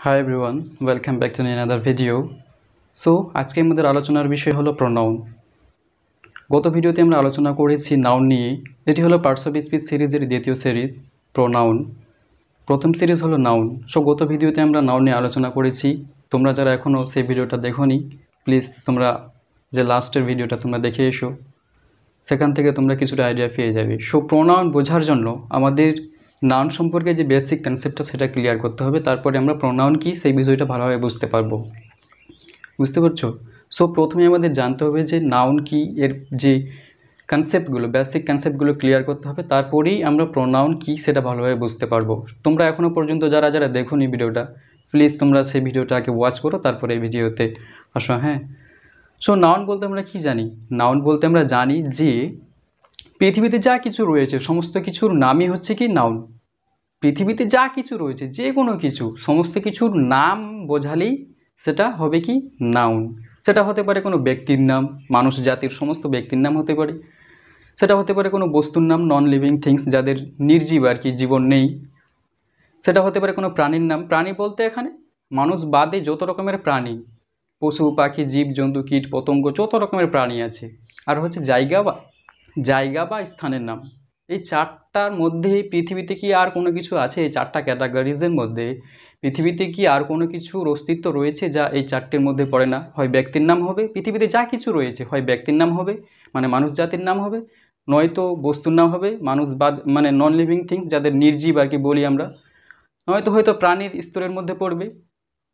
Hi everyone, welcome back to another video. So আজকে আমাদের আলোচনার বিষয় হলো প্রোনাউন। গত ভিডিওতে আমরা আলোচনা করেছি নাউন নিয়ে। এটি হলো পার্টস অফ স্পিচ সিরিজের দ্বিতীয় সিরিজ প্রোনাউন। প্রথম সিরিজ হলো নাউন। সো গত ভিডিওতে আমরা নাউন নিয়ে আলোচনা করেছি। তোমরা যারা এখনও সেই ভিডিওটা দেখোনি, প্লিজ তোমরা যে লাস্টের ভিডিওটা তোমরা দেখে এসো, সেখান থেকে তোমরা কিছুটা আইডিয়া পেয়ে যাবে। সো প্রোনাউন বোঝার জন্য আমাদের নাউন সম্পর্কে যে বেসিক কনসেপ্টটা সেটা ক্লিয়ার করতে হবে, তারপরে আমরা প্রোনাউন কী সেই বিষয়টা ভালোভাবে বুঝতে পারবো। বুঝতে পারছো? সো প্রথমে আমাদের জানতে হবে যে নাউন কী, এর যে কনসেপ্টগুলো, বেসিক কনসেপ্টগুলো ক্লিয়ার করতে হবে, তারপরেই আমরা প্রোনাউন কী সেটা ভালোভাবে বুঝতে পারবো। তোমরা এখনও পর্যন্ত যারা যারা দেখোনি ভিডিওটা, প্লিজ তোমরা সেই ভিডিওটা আগে ওয়াচ করো, তারপরে এই ভিডিওতে আসো। হ্যাঁ, সো নাউন বলতে আমরা কি জানি? নাউন বলতে আমরা জানি যে পৃথিবীতে যা কিছু রয়েছে সমস্ত কিছুর নামই হচ্ছে কি নাউন। পৃথিবীতে যা কিছু রয়েছে, যে কোনো কিছু, সমস্ত কিছুর নাম বোঝালেই সেটা হবে কি নাউন। সেটা হতে পারে কোনো ব্যক্তির নাম, মানুষ জাতির সমস্ত ব্যক্তির নাম হতে পারে। সেটা হতে পারে কোনো বস্তুর নাম, নন লিভিং থিংস, যাদের নির্জীব আর কি, জীবন নেই। সেটা হতে পারে কোনো প্রাণীর নাম। প্রাণী বলতে এখানে মানুষ বাদে যত রকমের প্রাণী, পশু পাখি জীব জন্তু কীট পতঙ্গ, যত রকমের প্রাণী আছে। আর হচ্ছে জায়গা বা স্থানের নাম। এই চারটার মধ্যে পৃথিবীতে কি আর কোনো কিছু আছে? এই চারটা ক্যাটাগরিজের মধ্যে পৃথিবীতে কি আর কোনো কিছুর অস্তিত্ব রয়েছে যা এই চারটির মধ্যে পড়ে না? হয় ব্যক্তির নাম হবে, পৃথিবীতে যা কিছু রয়েছে হয় ব্যক্তির নাম হবে, মানে মানুষ জাতির নাম হবে, নয়তো বস্তুর নাম হবে, মানুষ বাদ মানে নন লিভিং থিংস, যাদের নির্জীব আর কি বলি আমরা, নয়তো হয়তো প্রাণীর স্তরের মধ্যে পড়বে,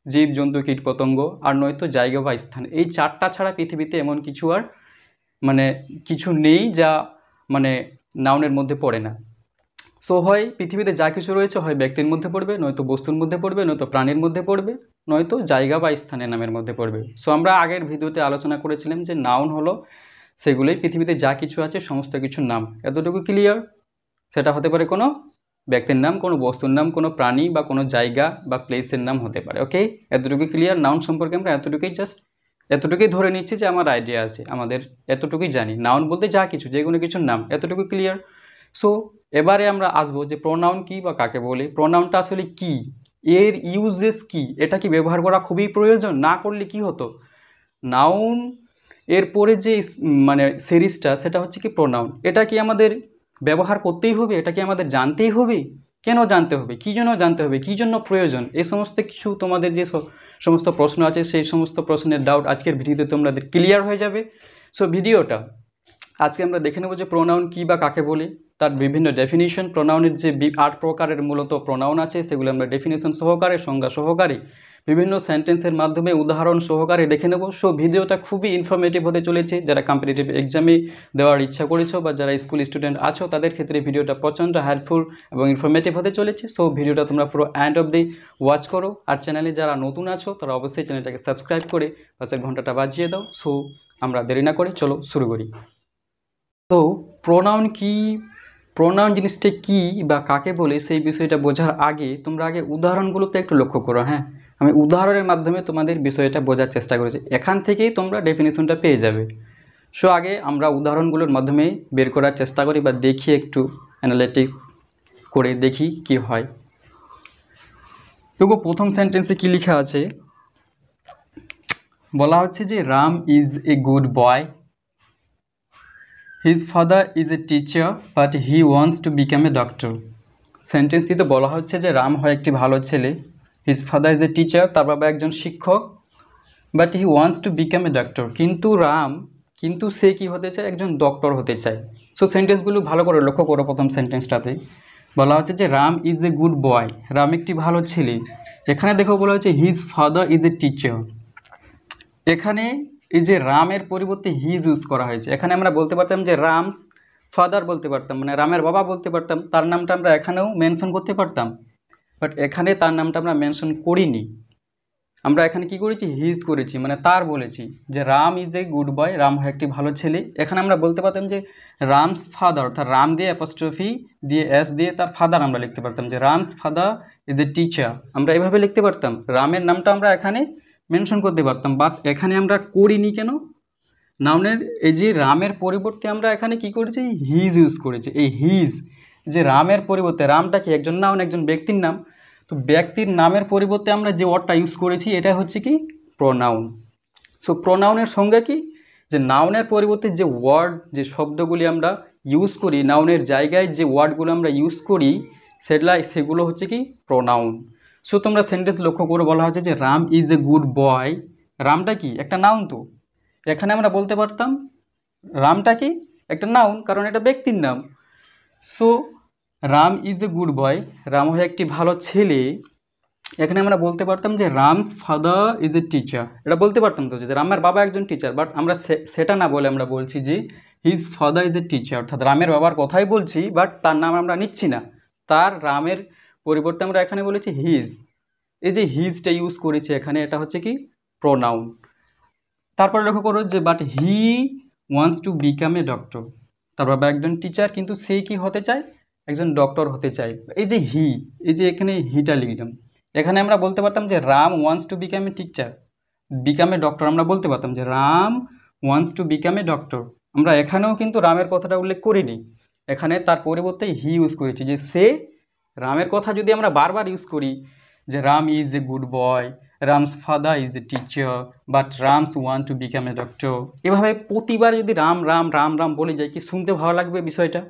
জীব জন্তু কীট পতঙ্গ, আর নয়তো জায়গা বা স্থান। এই চারটা ছাড়া পৃথিবীতে এমন কিছু আর মানে কিছু নেই যা মানে নাউনের মধ্যে পড়ে না। সো হয় পৃথিবীতে যা কিছু রয়েছে হয় ব্যক্তির মধ্যে পড়বে, নয়তো বস্তুর মধ্যে পড়বে, নয়তো প্রাণীর মধ্যে পড়বে, নয়তো জায়গা বা স্থানের নামের মধ্যে পড়বে। সো আমরা আগের ভিডিওতে আলোচনা করেছিলাম যে নাউন হলো সেগুলোই পৃথিবীতে যা কিছু আছে সমস্ত কিছুর নাম। এতটুকু ক্লিয়ার? সেটা হতে পারে কোনো ব্যক্তির নাম, কোনো বস্তুর নাম, কোনো প্রাণী বা কোনো জায়গা বা প্লেসের নাম হতে পারে। ওকে, এতটুকু ক্লিয়ার? নাউন সম্পর্কে আমরা এতটুকুই ধরে নিচ্ছি যে আমার আইডিয়া আছে, আমাদের এতটুকুই জানি। নাউন বলতে যা কিছু, যে কোনো কিছুর নাম, এতটুকু ক্লিয়ার? সো এবারে আমরা আসবো যে প্রোনাউন কি বা কাকে বলে, প্রোনাউনটা আসলে কি, এর ইউজেস কি, এটা কি ব্যবহার করা খুবই প্রয়োজন? না করলে কি হতো? নাউন এরপরে যে মানে সিরিজটা, সেটা হচ্ছে কি প্রোনাউন। এটা কি আমাদের ব্যবহার করতেই হবে? এটা কি আমাদের জানতেই হবে? কেন জানতে হবে? কী জন্য জানতে হবে? কী জন্য প্রয়োজন? এই সমস্ত কিছু তোমাদের যে সমস্ত প্রশ্ন আছে, সেই সমস্ত প্রশ্নের ডাউট আজকের ভিডিওতে তোমাদের ক্লিয়ার হয়ে যাবে। সো ভিডিওটা আজকে আমরা দেখে নেব যে প্রোনাউন কী বা কাকে বলে, তার বিভিন্ন ডেফিনিশন, প্রোনাউনের যে 8 প্রকারের মূলত প্রোনাউন আছে সেগুলো আমরা ডেফিনিশন সহকারে, সংজ্ঞা সহকারে, বিভিন্ন সেন্টেন্সের মাধ্যমে উদাহরণ সহকারে দেখে নেব। সো ভিডিওটা খুবই ইনফরমেটিভ হতে চলেছে। যারা কম্পিটিটিভ এক্সামে দেওয়ার ইচ্ছা করেছো বা যারা স্কুল স্টুডেন্ট আছো, তাদের ক্ষেত্রে ভিডিওটা প্রচণ্ড হেল্পফুল এবং ইনফরমেটিভ হতে চলেছে। সো ভিডিওটা তোমরা পুরো এন্ড অব দি ওয়াচ করো। আর চ্যানেলে যারা নতুন আছো তারা অবশ্যই চ্যানেলটাকে সাবস্ক্রাইব করে পাশের ঘন্টাটা বাজিয়ে দাও। সো আমরা দেরি না করে চলো শুরু করি। তো প্রোনাউন কি, প্রোনাউন জিনিসটা কি বা কাকে বলে, সেই বিষয়টা বোঝার আগে তোমরা আগে উদাহরণগুলোতে একটু লক্ষ্য করো। হ্যাঁ, আমি উদাহরণের মাধ্যমে তোমাদের বিষয়টা বোঝার চেষ্টা করেছি, এখান থেকেই তোমরা ডেফিনিশনটা পেয়ে যাবে। সো আগে আমরা উদাহরণগুলোর মাধ্যমে বের করার চেষ্টা করি বা দেখি, একটু অ্যানালিটিক্স করে দেখি কি হয়। দেখো প্রথম সেন্টেন্সে কি লেখা আছে, বলা হচ্ছে যে Ram is a good boy, his father is a teacher but he wants to become a doctor. সেন্টেন্সটিতে বলা হচ্ছে যে রাম হয় একটি ভালো ছেলে, his father is a teacher, তার বাবা একজন শিক্ষক, but he wants to become a doctor, কিন্তু সে কি হতে চায়? একজন ডক্টর হতে চায়। সো সেন্টেন্সগুলো ভালো করে লক্ষ্য করো। প্রথম সেন্টেন্সটাতে বলা হচ্ছে যে রাম ইজ এ গুড বয়, রাম একটি ভালো ছেলে। এখানে দেখো বলা হচ্ছে his father is a teacher. এখানে এই যে রামের পরিবর্তে হিজ ইউজ করা হয়েছে। এখানে আমরা বলতে পারতাম যে রামস ফাদার বলতে পারতাম, মানে রামের বাবা বলতে পারতাম, তার নামটা আমরা এখানেও মেনশন করতে পারতাম, বাট এখানে তার নামটা আমরা মেনশন করিনি। আমরা এখানে কি করেছি? হিজ করেছি, মানে তার বলেছি যে রাম ইজ এ গুড বয়, রাম হয় একটি ভালো ছেলে। এখানে আমরা বলতে পারতাম যে রামস ফাদার, অর্থাৎ রাম দিয়ে অ্যাপোস্ট্রফি দিয়ে এস দিয়ে তার ফাদার আমরা লিখতে পারতাম যে রামস ফাদার ইজ এ টিচার, আমরা এভাবে লিখতে পারতাম। রামের নামটা আমরা এখানে মেনশন করতে পারতাম, বাট এখানে আমরা করিনি। কেন? নাউনের এই যে রামের পরিবর্তে আমরা এখানে কি করেছি? হিজ ইউজ করেছি। এই হিজ যে রামের পরিবর্তে, রামটা কি একজন নাউন, একজন ব্যক্তির নাম, তো ব্যক্তির নামের পরিবর্তে আমরা যে ওয়ার্ডটা ইউজ করেছি এটা হচ্ছে কি প্রোনাউন। সো প্রোনাউনের সংজ্ঞা কি, যে নাউনের পরিবর্তে যে ওয়ার্ড, যে শব্দগুলি আমরা ইউজ করি, নাউনের জায়গায় যে ওয়ার্ডগুলো আমরা ইউজ করি সেগুলো হচ্ছে কি প্রোনাউন। সো তোমরা সেন্টেন্স লক্ষ্য করে বলা হচ্ছে যে Ram is a good boy. রামটা কি একটা নাউন, তো এখানে আমরা বলতে পারতাম রামটা কি একটা নাউন, কারণ এটা ব্যক্তির নাম। So Ram is a good বয়, রাম হয় একটি ভালো ছেলে। এখানে আমরা বলতে পারতাম যে রামস ফাদার ইজ এ টিচার, এটা বলতে পারতাম তো যে রামের বাবা একজন টিচার, বাট আমরা সেটা না বলে আমরা বলছি যে his father is a teacher, অর্থাৎ রামের বাবার কথাই বলছি, বাট তার নাম আমরা নিচ্ছি না, তার রামের পরিবর্তে আমরা এখানে বলেছি হিজ। এই যে হিজটা ইউজ করেছি এখানে, এটা হচ্ছে কি প্রোনাউন। তারপরে লক্ষ্য করো যে but he wants to become a doctor, তার বাবা একজন টিচার কিন্তু সেই কি হতে চায়, একজন ডক্টর হতে চায়। এই যে হি, এই যে এখানে হিটা লিখলাম, এখানে আমরা বলতে পারতাম যে Ram wants to become a teacher, become a doctor আমরা বলতে পারতাম যে Ram wants to become a doctor. আমরা এখানেও কিন্তু রামের কথাটা উল্লেখ করিনি, এখানে তার পরিবর্তে হি ইউজ করেছি, যে সে রামের কথা যদি আমরা বারবার ইউজ করি যে Ram is a good boy, Ram's father is a teacher, but Ram's want to become a doctor, এভাবে প্রতিবার যদি রাম রাম রাম রাম বলে যাই, কি শুনতে ভালো লাগবে বিষয়টা,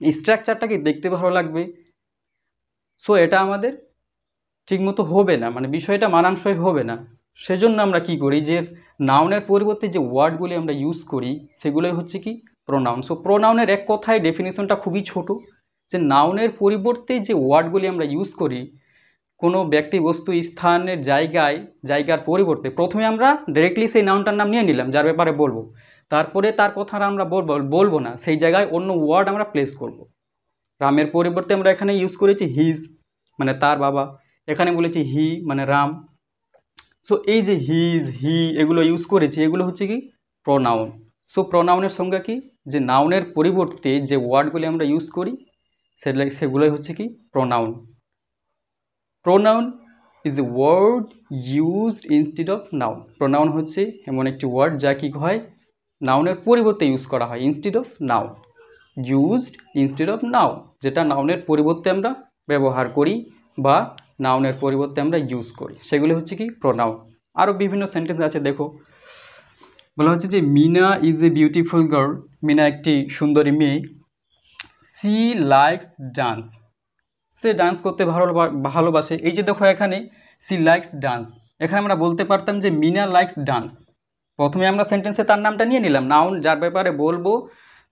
স্ট্রাকচারটাকে দেখতে ভালো লাগবে। সো এটা আমাদের ঠিকমতো হবে না, মানে বিষয়টা মানানসই হবে না। সেজন্য আমরা কি করি, যে নাউনের পরিবর্তে যে ওয়ার্ডগুলি আমরা ইউজ করি সেগুলোই হচ্ছে কি প্রোনাউন। সো প্রোনাউনের এক কথায় ডেফিনিশনটা খুবই ছোট, যে নাউনের পরিবর্তে যে ওয়ার্ডগুলি আমরা ইউজ করি কোনো ব্যক্তি বস্তু স্থানের জায়গার পরিবর্তে, প্রথমে আমরা ডিরেক্টলি সেই নাউনটার নাম নিয়ে নিলাম যার ব্যাপারে বলবো, তারপরে তার কথা আমরা বলবো না, সেই জায়গায় অন্য ওয়ার্ড আমরা প্লেস করব। রামের পরিবর্তে আমরা এখানে ইউজ করেছি হিজ, মানে তার বাবা, এখানে বলেছি হি মানে রাম। সো এই যে হিজ হি এগুলো ইউজ করেছি, এগুলো হচ্ছে কি প্রোনাউন। সো প্রোনাউনের সংজ্ঞা কি, যে নাউনের পরিবর্তে যে ওয়ার্ডগুলি আমরা ইউজ করি সেগুলোই হচ্ছে কি pronoun. Pronoun is a word used instead of noun. Pronoun হচ্ছে এমন একটি ওয়ার্ড যা কি হয় নাউনের পরিবর্তে ইউজ করা হয়, instead of noun, used instead of noun, যেটা নাউনের পরিবর্তে আমরা ব্যবহার করি বা নাউনের পরিবর্তে আমরা ইউজ করি, সেগুলো হচ্ছে কি প্রোনাউন। আরও বিভিন্ন সেন্টেন্স আছে, দেখো বলা হচ্ছে যে Mina is a beautiful girl, Mina একটি সুন্দরী মেয়ে। সি লাইকস ডান্স, সে ডান্স করতে ভালোবাসে। এই যে দেখো এখানে সি লাইকস ডান্স, এখানে আমরা বলতে পারতাম যে মিনা লাইকস ডান্স। প্রথমে আমরা সেন্টেন্সে তার নামটা নিয়ে নিলাম, নাউন যার ব্যাপারে বলবো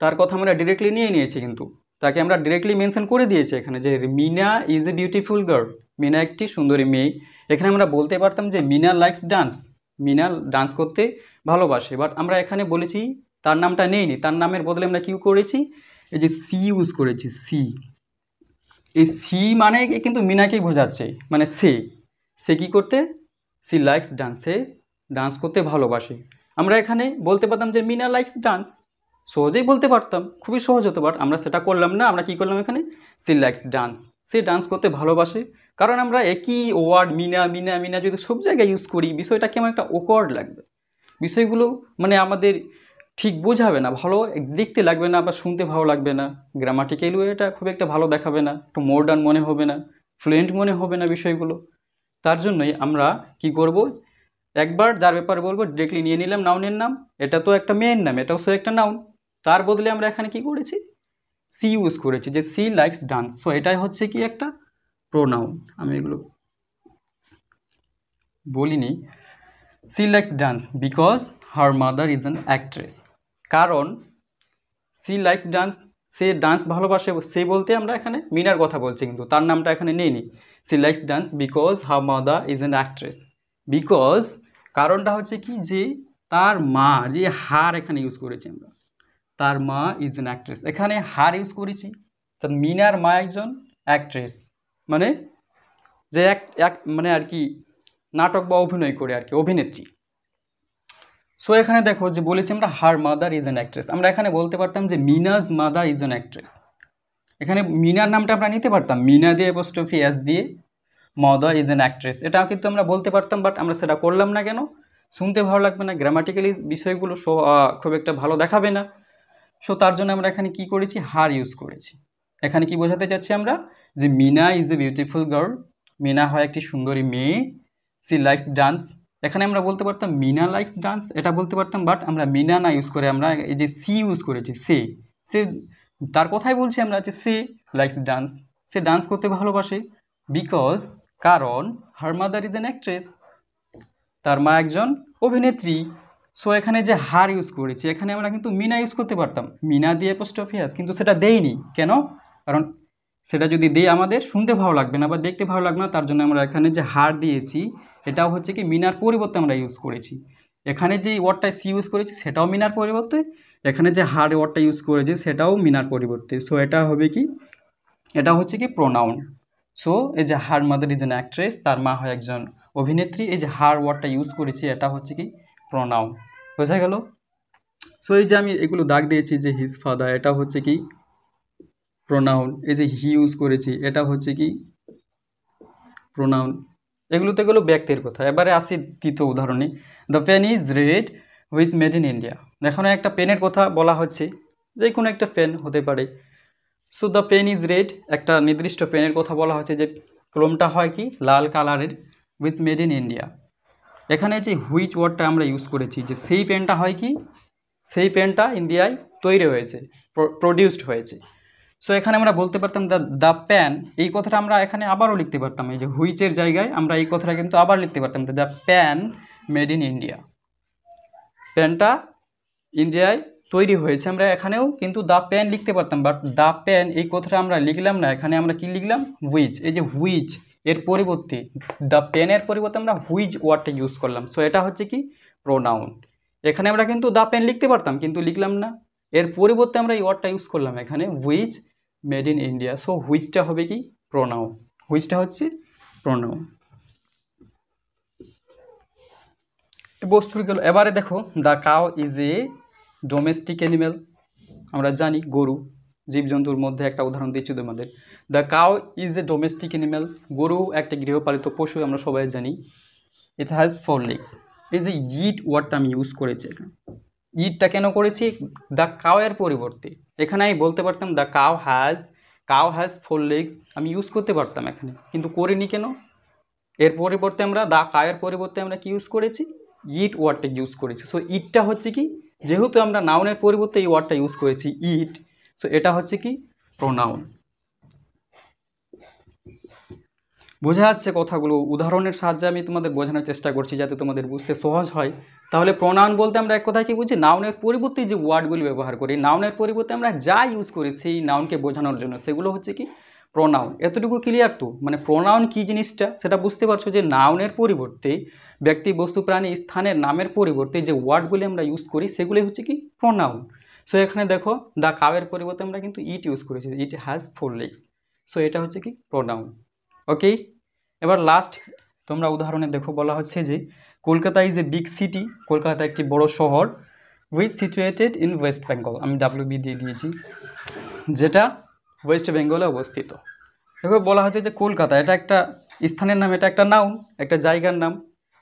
তার কথা আমরা ডিরেক্টলি নিয়ে নিয়েছি, কিন্তু তাকে আমরা ডিরেক্টলি মেনশন করে দিয়েছি এখানে যে Mina is a beautiful girl, Mina একটি সুন্দরী মেয়ে। এখানে আমরা বলতে পারতাম যে Mina likes dance, Mina dance করতে ভালোবাসে, বাট আমরা এখানে বলেছি তার নামটা নেইনি, তার নামের বদলে আমরা কী করেছি, এই যে সি ইউজ করেছি, সি। এই সি মানে কিন্তু মিনাকেই বোঝাচ্ছে, মানে সে কী করতে, সি লাইকস ডান্স, সে ডান্স করতে ভালোবাসে। আমরা এখানে বলতে পারতাম যে মিনা লাইকস ডান্স, সহজেই বলতে পারতাম, খুবই সহজ হতো, বাট আমরা সেটা করলাম না। আমরা কী করলাম এখানে, সি লাইকস ডান্স, সে ডান্স করতে ভালোবাসে। কারণ আমরা একই ওয়ার্ড মিনা মিনা মিনা যদি সব জায়গায় ইউজ করি বিষয়টা কেমন একটা ওকওয়ার্ড লাগবে, বিষয়গুলো মানে আমাদের ঠিক বোঝাবে না, ভালো দেখতে লাগবে না বা শুনতে ভালো লাগবে না, গ্রামাটিক্যালিও এটা খুব একটা ভালো দেখাবে না, একটু মডার্ন মনে হবে না, ফ্লুয়েন্ট মনে হবে না বিষয়গুলো। তার জন্যই আমরা কি করব, একবার যার ব্যাপারে বলবো ডিরেক্টলি নিয়ে নিলাম নাউনের নাম, এটা তো একটা মেয়ের নাম, এটাও সে একটা নাউন, তার বদলে আমরা এখানে কি করেছি, সি ইউজ করেছি, যে সি লাইকস ডান্স। সো এটাই হচ্ছে কি একটা প্রোনাউন। আমি এগুলো বলিনি। She likes dance because her mother is an actress, কারণ সি লাইকস ডান্স, সে ডান্স ভালোবাসে, সে বলতে আমরা এখানে মিনার কথা বলছি, কিন্তু তার নামটা এখানে নেইনি। C likes dance because her mother is an actress, because কারণটা হচ্ছে কি, যে তার মা, যে হার এখানে ইউজ করেছি আমরা, তার মা ইজ অ্যান অ্যাক্ট্রেস, এখানে হার ইউজ করেছি, তার মিনার মা একজন অ্যাক্ট্রেস, মানে যে এক মানে আর কি নাটক বা অভিনয় করে আর কি, অভিনেত্রী। সো এখানে দেখো যে বলেছি আমরা হার মাদার ইজ অ্যান অ্যাক্ট্রেস, আমরা এখানে বলতে পারতাম যে মিনাজ মাদার ইজ অ্যান অ্যাক্ট্রেস। এখানে মিনার নামটা আমরা নিতে পারতাম, মিনা দিয়ে অ্যাপোস্ট্রফি এস দিয়ে, মাদার ইজ অ্যান অ্যাক্ট্রেস, এটাও কিন্তু আমরা বলতে পারতাম, বাট আমরা সেটা করলাম না। কেন, শুনতে ভালো লাগবে না, গ্রামাটিক্যালি বিষয়গুলো খুব একটা ভালো দেখাবে না। সো তার জন্য আমরা এখানে কি করেছি, হার ইউজ করেছি। এখানে কি বোঝাতে চাচ্ছি আমরা, যে Mina is a beautiful girl, Mina হয় একটি সুন্দরী মেয়ে। সি লাইকস ডান্স, এখানে আমরা বলতে পারতাম মিনা লাইকস ডান্স, এটা বলতে পারতাম, বাট আমরা মিনা না ইউজ করে আমরা এই যে সি ইউজ করেছি। সে তার কথাই বলছি আমরা যে সে লাইকস ডান্স, সে ডান্স করতে ভালোবাসে। বিকজ, কারণ হার মাদার ইজ অ্যান অ্যাক্ট্রেস, তার মা একজন অভিনেত্রী। সো এখানে যে হার ইউজ করেছি, এখানে আমরা কিন্তু মিনা ইউজ করতে পারতাম, মিনা দিয়ে অ্যাপোস্ট্রফি এস, কিন্তু সেটা দেইনি। কেন? কারণ সেটা যদি দেই আমাদের শুনতে ভালো লাগবে না বা দেখতে ভালো লাগবে না, তার জন্য আমরা এখানে যে হার দিয়েছি এটাও হচ্ছে কি মিনার পরিবর্তে আমরা ইউজ করেছি। এখানে যে ওয়ার্ডটা সি ইউজ করেছি সেটাও মিনার পরিবর্তে, এখানে যে হার ওয়ার্ডটা ইউজ করেছি সেটাও মিনার পরিবর্তে। সো এটা হবে কি, এটা হচ্ছে কি প্রোনাউন। সো এই যে হার মাদার ইজ অ্যান অ্যাক্ট্রেস, তার মা হয় একজন অভিনেত্রী, এই যে হার ওয়ার্ডটা ইউজ করেছি এটা হচ্ছে কি প্রোনাউন। বোঝা গেল? সো এই যে আমি এগুলো দাগ দিয়েছি যে হিজ ফাদার, এটা হচ্ছে কি প্রোনাউন। এই যে হি ইউজ করেছি এটা হচ্ছে কি প্রোনাউন। এগুলোতে গেলো ব্যক্তির কথা। এবারে আসি তৃতীয় উদাহরণে, the pen is red which made in India. এখানে একটা পেনের কথা বলা হচ্ছে, যে কোনো একটা পেন হতে পারে। So the pen is red, একটা নির্দিষ্ট পেনের কথা বলা হচ্ছে যে কলমটা হয় কি লাল কালারের, হুইচ মেড ইন ইন্ডিয়া। এখানে যে হুইচ ওয়ার্ডটা আমরা ইউজ করেছি, যে সেই পেনটা হয় কি, সেই পেনটা ইন্ডিয়ায় তৈরি হয়েছে, প্রডিউসড হয়েছে। সো এখানে আমরা বলতে পারতাম দ্য প্যান, এই কথাটা আমরা এখানে আবারও লিখতে পারতাম, এই যে হুইচের জায়গায় আমরা এই কথাটা কিন্তু আবার লিখতে পারতাম, the pan made in India, প্যানটা ইন্ডিয়ায় তৈরি হয়েছে। আমরা এখানেও কিন্তু দ্য প্যান লিখতে পারতাম, বাট দ্য প্যান এই কথাটা আমরা লিখলাম না, এখানে আমরা কি লিখলাম হুইচ। এই যে হুইচ এর পরিবর্তে, দ্য পেনের পরিবর্তে আমরা হুইচ ওয়ার্ডটা ইউজ করলাম। সো এটা হচ্ছে কি প্রোনাউন। এখানে আমরা কিন্তু দ্য পেন লিখতে পারতাম কিন্তু লিখলাম না, এর পরিবর্তে আমরা এই ওয়ার্ডটা ইউজ করলাম এখানে which made in India. So হুইচটা হবে কি প্রোনাউন, হুইচটা হচ্ছে প্রোনাউন। বস্তুর গেল। এবারে দেখো, the cow is a domestic animal, আমরা জানি গরু জীবজন্তুর মধ্যে একটা উদাহরণ দিচ্ছি তোমাদের। The cow is a domestic animal, গরু একটা গৃহপালিত পশু, আমরা সবাই জানি। It has 4 legs। এই যে ইট ওয়ার্ডটা আমি ইউজ করেছি এখানে, ইটটা কেন করেছি দ্য কাউ এর পরিবর্তে। এখানে আমি বলতে পারতাম দ্য কাউ হ্যাজ 4 legs, আমি ইউজ করতে পারতাম এখানে, কিন্তু করিনি কেন? এর পরিবর্তে আমরা দ্য কাউ এর পরিবর্তে আমরা কি ইউজ করেছি, ইট ওয়ার্ডটা ইউজ করেছি। সো ইটটা হচ্ছে কি, যেহেতু আমরা নাউনের পরিবর্তে এই ওয়ার্ডটা ইউজ করেছি ইট, সো এটা হচ্ছে কি প্রোনাউন। বোঝা যাচ্ছে কথাগুলো? উদাহরণের সাহায্যে আমি তোমাদের বোঝানোর চেষ্টা করছি যাতে তোমাদের বুঝতে সহজ হয়। তাহলে প্রোনাউন বলতে আমরা এক কথায় কি বুঝি, নাউনের পরিবর্তে যে ওয়ার্ডগুলি ব্যবহার করি, নাউনের পরিবর্তে আমরা যা ইউজ করি সেই নাউনকে বোঝানোর জন্য, সেগুলো হচ্ছে কি প্রোনাউন। এতটুকু ক্লিয়ার তো? মানে প্রোনাউন কি জিনিসটা সেটা বুঝতে পারছো, যে নাউনের পরিবর্তে ব্যক্তি, বস্তু, প্রাণী, স্থানের নামের পরিবর্তে যে ওয়ার্ডগুলি আমরা ইউজ করি সেগুলি হচ্ছে কি প্রোনাউন। সো এখানে দেখো দ্য কাউয়ের পরিবর্তে আমরা কিন্তু ইট ইউজ করেছি, ইট হ্যাজ 4 legs। সো এটা হচ্ছে কি প্রোনাউন। ওকে, এবার লাস্ট তোমরা উদাহরণে দেখো, বলা হচ্ছে যে Kolkata is a big city, Kolkata একটি বড় শহর, which situated in West Bengal, আমি WB দিয়ে দিয়েছি, যেটা ওয়েস্ট বেঙ্গলে অবস্থিত। দেখো বলা হচ্ছে যে কলকাতা এটা একটা স্থানের নাম, এটা একটা নাউন, একটা জায়গার নাম।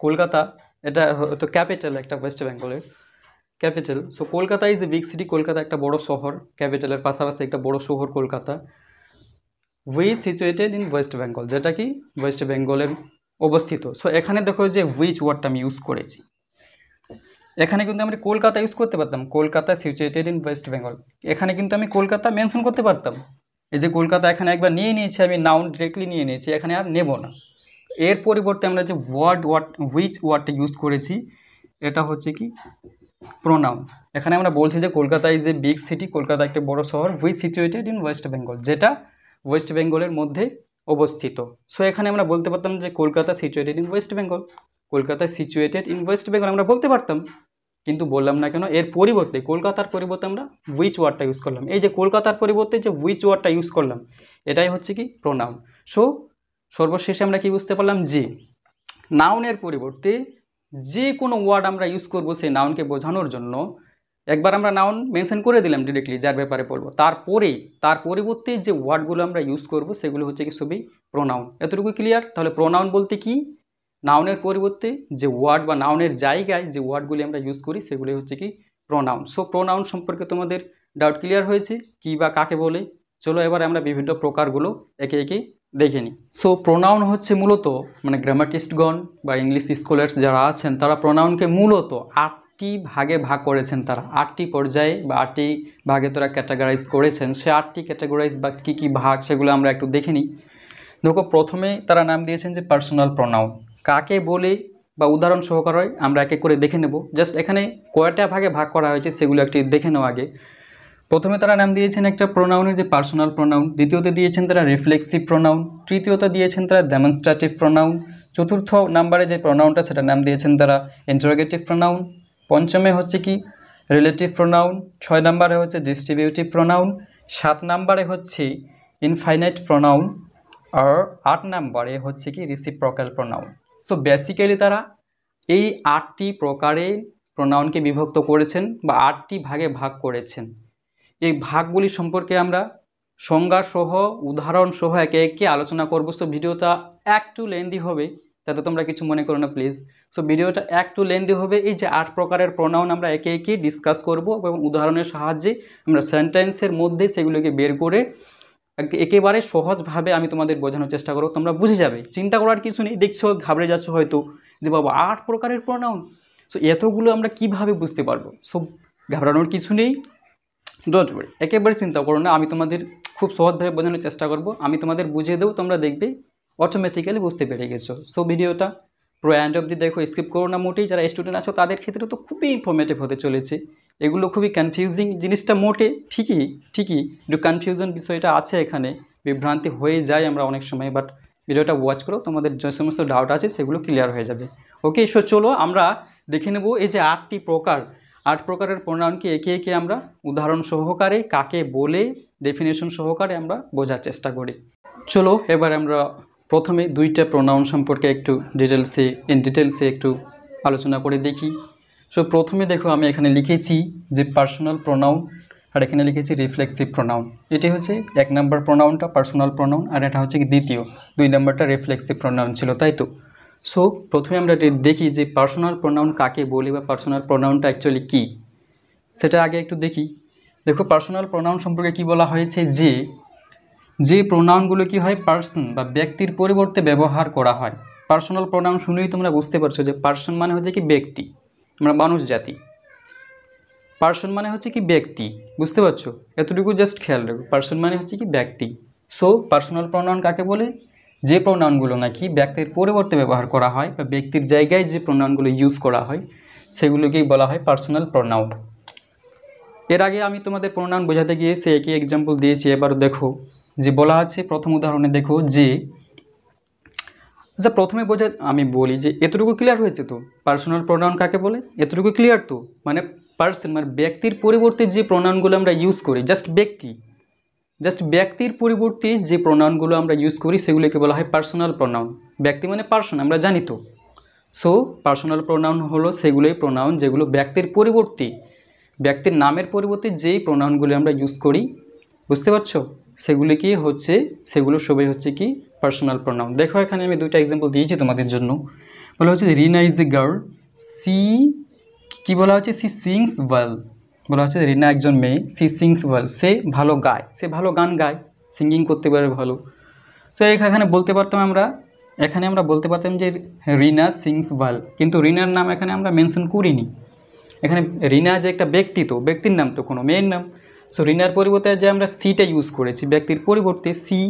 কলকাতা এটা হয়তো ক্যাপিটাল একটা ওয়েস্ট বেঙ্গলের capital. So Kolkata is a big city, Kolkata একটা বড় শহর, ক্যাপিটালের পাশাপাশি একটা বড় শহর Kolkata. Which situated in West Bengal, যেটা কি ওয়েস্ট বেঙ্গলের অবস্থিত। সো এখানে দেখো যে হুইচ ওয়ার্ডটা আমি ইউজ করেছি, এখানে কিন্তু আমরা কলকাতা ইউজ করতে পারতাম, Kolkata situated in West Bengal, এখানে কিন্তু আমি কলকাতা মেনশন করতে পারতাম। এই যে কলকাতা এখানে একবার নিয়ে নিয়েছি আমি, নাউন ডিরেক্টলি নিয়ে নিয়েছি, এখানে আর নেব না। এর পরিবর্তে আমরা যে হুইচ ওয়ার্ডটা ইউজ করেছি এটা হচ্ছে কি প্রোনাউন। এখানে আমরা বলছি যে Kolkata is a big city, Kolkata একটা বড় শহর, which situated in West Bengal, যেটা ওয়েস্ট বেঙ্গলের মধ্যে অবস্থিত। সো এখানে আমরা বলতে পারতাম যে Kolkata situated in West Bengal, Kolkata situated in West Bengal আমরা বলতে পারতাম, কিন্তু বললাম না কেন? এর পরিবর্তে কলকাতার পরিবর্তে আমরা হুইচ ওয়ার্ডটা ইউজ করলাম। এই যে কলকাতার পরিবর্তে যে হুইচ ওয়ার্ডটা ইউজ করলাম এটাই হচ্ছে কি প্রোনাউন। সো সর্বশেষে আমরা কি বুঝতে পারলাম, যে নাউনের পরিবর্তে যে কোনো ওয়ার্ড আমরা ইউজ করব সেই নাউনকে বোঝানোর জন্য, একবার আমরা নাউন মেনশন করে দিলাম ডিরেক্টলি যার ব্যাপারে বলবো, তারপরে তার পরিবর্তে যে ওয়ার্ডগুলো আমরা ইউজ করব সেগুলো হচ্ছে কি সবই প্রোনাউন। এতটুকু ক্লিয়ার? তাহলে প্রোনাউন বলতে কি, নাউনের পরিবর্তে যে ওয়ার্ড বা নাউনের জায়গায় যে ওয়ার্ডগুলি আমরা ইউজ করি সেগুলি হচ্ছে কি প্রোনাউন। সো প্রোনাউন সম্পর্কে তোমাদের ডাউট ক্লিয়ার হয়েছে, কি বা কাকে বলে? চলো এবার আমরা বিভিন্ন প্রকারগুলো একে একে দেখে নিই। সো প্রোনাউন হচ্ছে মূলত মানে গ্রামাটিস্টগণ বা ইংলিশ স্কলার্স যারা আছেন তারা প্রোনাউনকে মূলত 8টি ভাগে ভাগ করেছেন। তারা 8টি পর্যায়ে বা 8টি ভাগে তারা ক্যাটাগরাইজ করেছেন। সে 8টি ক্যাটাগরাইজ বা কী কী ভাগ সেগুলো আমরা একটু দেখে নিই। দেখো, প্রথমে তারা নাম দিয়েছেন যে পার্সোনাল প্রোনাউন কাকে বলে বা উদাহরণ সহকারে আমরা এক এক করে দেখে নেব। জাস্ট এখানে কয়টা ভাগে ভাগ করা হয়েছে সেগুলো একটি দেখে নেওয়া আগে। প্রথমে তারা নাম দিয়েছেন একটা প্রোনাউনের যে পার্সোনাল প্রোনাউন, দ্বিতীয়তে দিয়েছেন তারা রিফ্লেক্সিভ প্রোনাউন, তৃতীয়তে দিয়েছেন তারা ডেমনস্ট্রেটিভ প্রোনাউন, চতুর্থ নাম্বারে যে প্রোনাউনটা সেটা নাম দিয়েছেন তারা ইন্টারোগেটিভ প্রোনাউন, পঞ্চমে হচ্ছে কি রিলেটিভ প্রোনাউন, 6 নম্বরে হচ্ছে ডিস্ট্রিবিউটিভ প্রোনাউন, 7 নম্বরে হচ্ছে ইনফাইনাইট প্রোনাউন, আর 8 নম্বরে হচ্ছে কি রিসিপ্রোকাল প্রোনাউন। সো বেসিক্যালি তারা এই 8টি প্রকারে প্রোনাউনকে বিভক্ত করেছেন বা 8টি ভাগে ভাগ করেছেন। এই ভাগগুলি সম্পর্কে আমরা সংজ্ঞাসহ উদাহরণসহ একে একে আলোচনা করব। সো ভিডিওটা একটু লেন্দি হবে, যাতে তোমরা কিছু মনে করো না প্লিজ। সো ভিডিওটা একটু লেন্দি হবে। এই যে 8 প্রকারের প্রোনাউন আমরা একে একে ডিসকাস করব এবং উদাহরণের সাহায্যে আমরা সেন্টেন্সের মধ্যে সেগুলোকে বের করে একেবারে সহজভাবে আমি তোমাদের বোঝানোর চেষ্টা করব। তোমরা বুঝে যাবে, চিন্তা করার কিছু নেই। দেখছো ঘাবড়ে যাচ্ছ হয়তো যে বাবা 8 প্রকারের প্রোনাউন, সো এতগুলো আমরা কিভাবে বুঝতে পারবো। সো ঘাবড়ানোর কিছু নেই, ডোন্ট ওয়ারি, একেবারে চিন্তা করো না। আমি তোমাদের খুব সহজভাবে বোঝানোর চেষ্টা করব। আমি তোমাদের বুঝিয়ে দেবো, তোমরা দেখবে অটোমেটিক্যালি বুঝতে পেরে গেছো। সো ভিডিওটা পুরো এন্ড অবধি দেখো, স্কিপ করো না মোটেই। যারা স্টুডেন্ট আছো তাদের ক্ষেত্রে তো খুবই ইনফরমেটিভ হতে চলেছে। এগুলো খুবই কনফিউজিং জিনিসটা মোটে ঠিকই একটু কনফিউশন বিষয়টা আছে এখানে, বিভ্রান্তি হয়ে যায় আমরা অনেক সময়। বাট ভিডিওটা ওয়াচ করো, তোমাদের যে সমস্ত ডাউট আছে সেগুলো ক্লিয়ার হয়ে যাবে। ওকে, সো চলো আমরা দেখে নেব এই যে 8টি প্রকার, 8 প্রকারের প্রোনাউনকে একে একে আমরা উদাহরণ সহকারে কাকে বলে ডেফিনেশন সহকারে আমরা বোঝার চেষ্টা করি। চলো এবার আমরা প্রথমে 2টা প্রোনাউন সম্পর্কে একটু ডিটেলসে একটু আলোচনা করে দেখি। সো প্রথমে দেখো, আমি এখানে লিখেছি যে পার্সোনাল প্রোনাউন, আর এখানে লিখেছি রিফ্লেক্সিভ প্রোনাউন। এটি হচ্ছে 1 নম্বর প্রোনাউনটা পার্সোনাল প্রোনাউন, আর এটা হচ্ছে দ্বিতীয় 2 নম্বরটা রিফ্লেক্সিভ প্রোনাউন ছিল, তাই তো। সো প্রথমে আমরা দেখি যে পার্সোনাল প্রোনাউন কাকে বলি বা পার্সোনাল প্রোনাউনটা অ্যাকচুয়ালি কী, সেটা আগে একটু দেখি। দেখো, পার্সোনাল প্রোনাউন সম্পর্কে কি বলা হয়েছে, যে প্রোনাউনগুলো কি হয় পার্সন বা ব্যক্তির পরিবর্তে ব্যবহার করা হয়। পার্সোনাল প্রোনাউন শুনেই তোমরা বুঝতে পারছো যে পার্সন মানে হচ্ছে কি ব্যক্তি, আমরা মানুষ জাতি। পার্সন মানে হচ্ছে কি ব্যক্তি, বুঝতে পারছো? এতটুকু জাস্ট খেয়াল রাখো, পার্সন মানে হচ্ছে কি ব্যক্তি। সো পার্সোনাল প্রোনাউন কাকে বলে, যে প্রোনাউনগুলো নাকি ব্যক্তির পরিবর্তে ব্যবহার করা হয় বা ব্যক্তির জায়গায় যে প্রোনাউনগুলো ইউজ করা হয় সেগুলোকেই বলা হয় পার্সোনাল প্রোনাউন। এর আগে আমি তোমাদের প্রোনাউন বোঝাতে গিয়ে সে একই এক্সাম্পল দিয়েছি। এবার দেখো যে বলা আছে প্রথম উদাহরণে, দেখো যে আচ্ছা প্রথমে আমি বলি যে এতটুকু ক্লিয়ার হয়েছে তো পার্সোনাল প্রোনাউন কাকে বলে, এতটুকু ক্লিয়ার তো। মানে পার্সন মানে ব্যক্তির পরিবর্তে যে প্রোনাউনগুলো আমরা ইউজ করি, জাস্ট ব্যক্তির পরিবর্তে যে প্রোনাউনগুলো আমরা ইউজ করি সেগুলোকে বলা হয় পার্সোনাল প্রোনাউন। ব্যক্তি মানে পার্সন, আমরা জানি তো। সো পার্সোনাল প্রোনাউন হলো সেগুলোই প্রোনাউন যেগুলো ব্যক্তির পরিবর্তে, ব্যক্তির নামের পরিবর্তে যেই প্রোনাউনগুলো আমরা ইউজ করি, বুঝতে পারছো, সেগুলো সবই হচ্ছে কি পার্সোনাল প্রোনাউন। দেখো এখানে আমি 2টা এক্সাম্পল দিয়েছি তোমাদের জন্য। বলা হচ্ছে রিনা ইজ এ গার্ল, কি বলা হচ্ছে, সি সিংস ওয়েল। বলা হচ্ছে রিনা একজন মেয়ে, সি সিংস ওয়েল, সে ভালো গায়, সে ভালো গান গায়, সিঙ্গিং করতে পারে ভালো। সো এখানে বলতে পারতাম আমরা বলতে পারতাম যে রিনা সিংস ওয়েল, কিন্তু রিনার নাম এখানে আমরা মেনশন করিনি। এখানে রিনা যে একটা ব্যক্তি, তো ব্যক্তির নাম তো কোনো মেয়ের নাম। সো রিনার পরিবর্তে যে আমরা সিটা ইউজ করেছি, ব্যক্তির পরিবর্তে সি।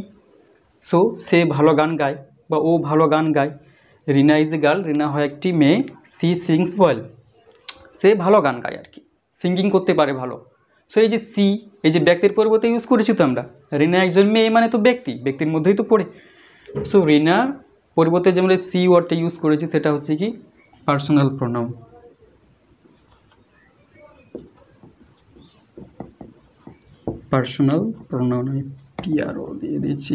সো সে ভালো গান গায় বা ও ভালো গান গায়। রিনা ইজ এ গার্ল, রিনা হয় একটি মেয়ে, সি সিংস ওয়েল, সে ভালো গান গায় আর কি, সিঙ্গিং করতে পারে ভালো। সো এই যে সি, এই যে ব্যক্তির পরিবর্তে ইউজ করেছি তো আমরা। রিনা একজন মেয়ে মানে তো ব্যক্তির মধ্যেই তো পড়ে। সো রিনার পরিবর্তে যে আমরা সি ওয়ার্ডটা ইউজ করেছি সেটা হচ্ছে কি পার্সোনাল প্রোনাউন। পার্সোনাল প্রোনাউন আমি পিআরও দিয়ে দিচ্ছি।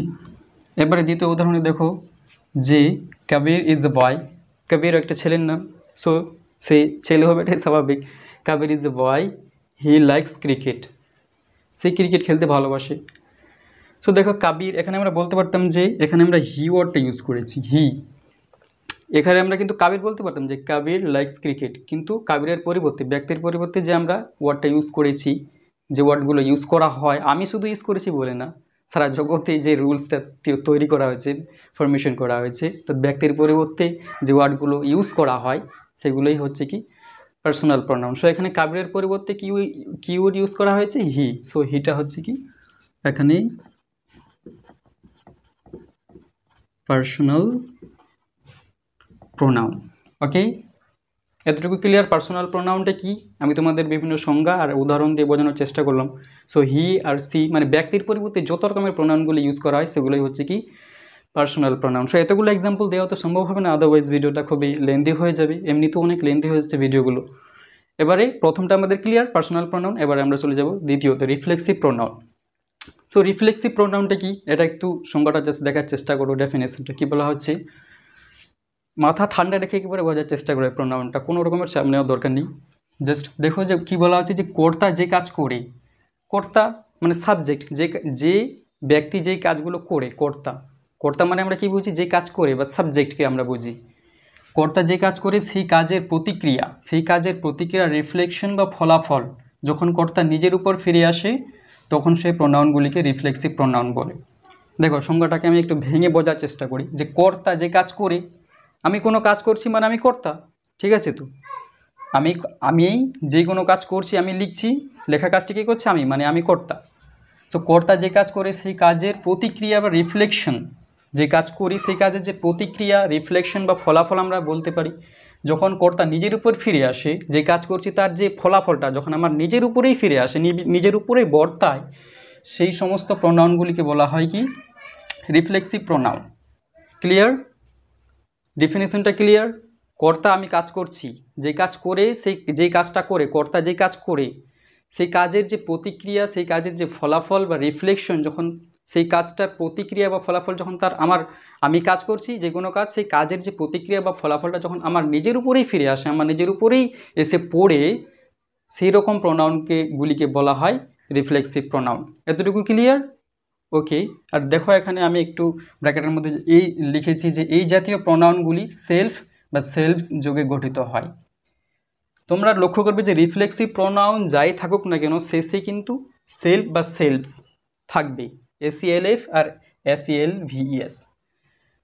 এবারে দ্বিতীয় উদাহরণে দেখো যে কবির ইজ এ বয়, কবির একটা ছেলের নাম। সো সে ছেলে হবে, এটাই স্বাভাবিক। Kabir is a boy, he likes cricket, সে ক্রিকেট খেলতে ভালোবাসে। সো দেখো কবির, এখানে আমরা বলতে পারতাম যে এখানে আমরা হি ওয়ার্ডটা ইউজ করেছি, হি। এখানে আমরা কিন্তু কবির বলতে পারতাম যে কবির লাইকস ক্রিকেট, কিন্তু কবিরের পরিবর্তে, ব্যক্তির পরিবর্তে যে আমরা ওয়ার্ডটা ইউজ করেছি, যে ওয়ার্ডগুলো ইউজ করা হয়, আমি শুধু ইউজ করেছি বলে না, সারা জগতে যে রুলসটা তৈরি করা হয়েছে, ফরমেশন করা হয়েছে, তো ব্যক্তির পরিবর্তে যে ওয়ার্ডগুলো ইউজ করা হয় সেগুলোই হচ্ছে কি পার্সোনাল প্রোনাউন। সো এখানে কাবিরের পরিবর্তে কি ওয়ার্ড ইউজ করা হয়েছে? হি। সো হিটা হচ্ছে কি এখানে পার্সোনাল প্রোনাউন। ওকে, এতটুকু ক্লিয়ার? পার্সোনাল প্রোনাউনটা কি আমি তোমাদের বিভিন্ন সংজ্ঞা আর উদাহরণ দিয়ে বোঝানোর চেষ্টা করলাম। সো হি আর সি মানে ব্যক্তির পরিবর্তে যত রকমের প্রোনাউনগুলো ইউজ করা হয় সেগুলোই হচ্ছে কি পার্সোনাল প্রোনাউন। সো এতগুলো এক্সাম্পল দেওয়া তো সম্ভব হবে না, আদারওয়াইজ ভিডিওটা খুবই লেন্দি হয়ে যাবে, এমনিতেও অনেক লেন্দি হয়ে যাচ্ছে ভিডিওগুলো। এবারে প্রথমটা আমাদের ক্লিয়ার, পার্সোনাল প্রোনাউন। এবারে আমরা চলে যাব দ্বিতীয়ত, রিফ্লেক্সিভ প্রোনাউন। সো রিফ্লেক্সিভ প্রোনাউনটা কি এটা একটু সংজ্ঞাটা জাস্ট দেখার চেষ্টা করো। ডেফিনেশনটা কি বলা হচ্ছে, মাথা ঠান্ডা রেখে একেবারে বোঝার চেষ্টা করে প্রোনাউনটা, কোনো রকমের চাপ নেওয়ার দরকার নেই। জাস্ট দেখো যে কী বলা হচ্ছে, যে কর্তা যে কাজ করে, কর্তা মানে সাবজেক্ট, যে ব্যক্তি যেই কাজগুলো করে, কর্তা। কর্তা মানে আমরা কি বুঝি, যে কাজ করে, বা সাবজেক্টকে আমরা বুঝি। কর্তা যে কাজ করে সেই কাজের প্রতিক্রিয়া রিফ্লেকশন বা ফলাফল যখন কর্তা নিজের উপর ফিরে আসে তখন সেই প্রোনাউনগুলিকে রিফ্লেক্সিভ প্রোনাউন বলে। দেখো সংজ্ঞাটাকে আমি একটু ভেঙে বোঝার চেষ্টা করি, যে কর্তা যে কাজ করে, আমি কোনো কাজ করছি মানে আমি কর্তা, ঠিক আছে? তো আমি যে কোনো কাজ করছি, আমি লিখছি, লেখা কাজটি কী করছে আমি, মানে আমি কর্তা। তো কর্তা যে কাজ করে সেই কাজের প্রতিক্রিয়া বা রিফ্লেকশন, যে কাজ করি সেই কাজের যে প্রতিক্রিয়া, রিফ্লেকশন বা ফলাফল আমরা বলতে পারি। যখন কর্তা নিজের উপর ফিরে আসে, যে কাজ করছি তার যে ফলাফলটা যখন আমার নিজের উপরেই ফিরে আসে, নিজের উপরেই বর্তায়, সেই সমস্ত প্রোনাউনগুলিকে বলা হয় কি রিফ্লেক্সিভ প্রোনাউন। ক্লিয়ার? ডেফিনেশনটা ক্লিয়ার? কর্তা আমি কাজ করছি, যে কাজ করে যেই কাজটা করে, কর্তা যে কাজ করে সেই কাজের যে প্রতিক্রিয়া, সেই কাজের যে ফলাফল বা রিফ্লেকশন, যখন সেই কাজটার প্রতিক্রিয়া বা ফলাফল যখন আমি কাজ করছি যে কোনো কাজ, সেই কাজের যে প্রতিক্রিয়া বা ফলাফলটা যখন আমার নিজের উপরেই ফিরে আসে, আমার নিজের উপরেই এসে পড়ে, সেই রকম গুলিকে বলা হয় রিফ্লেক্সিভ প্রোনাউন। এতটুকু ক্লিয়ার? ওকে। আর দেখো এখানে আমি একটু ব্র্যাকেটের মধ্যে এই লিখেছি যে এই জাতীয় প্রোনাউনগুলি সেলফ বা সেলফস যোগে গঠিত হয়। তোমরা লক্ষ্য করবে যে রিফ্লেক্সিভ প্রোনাউন যাই থাকুক না কেন শেষে কিন্তু সেলফ বা সেলফস থাকবে, SELF আর SELVES।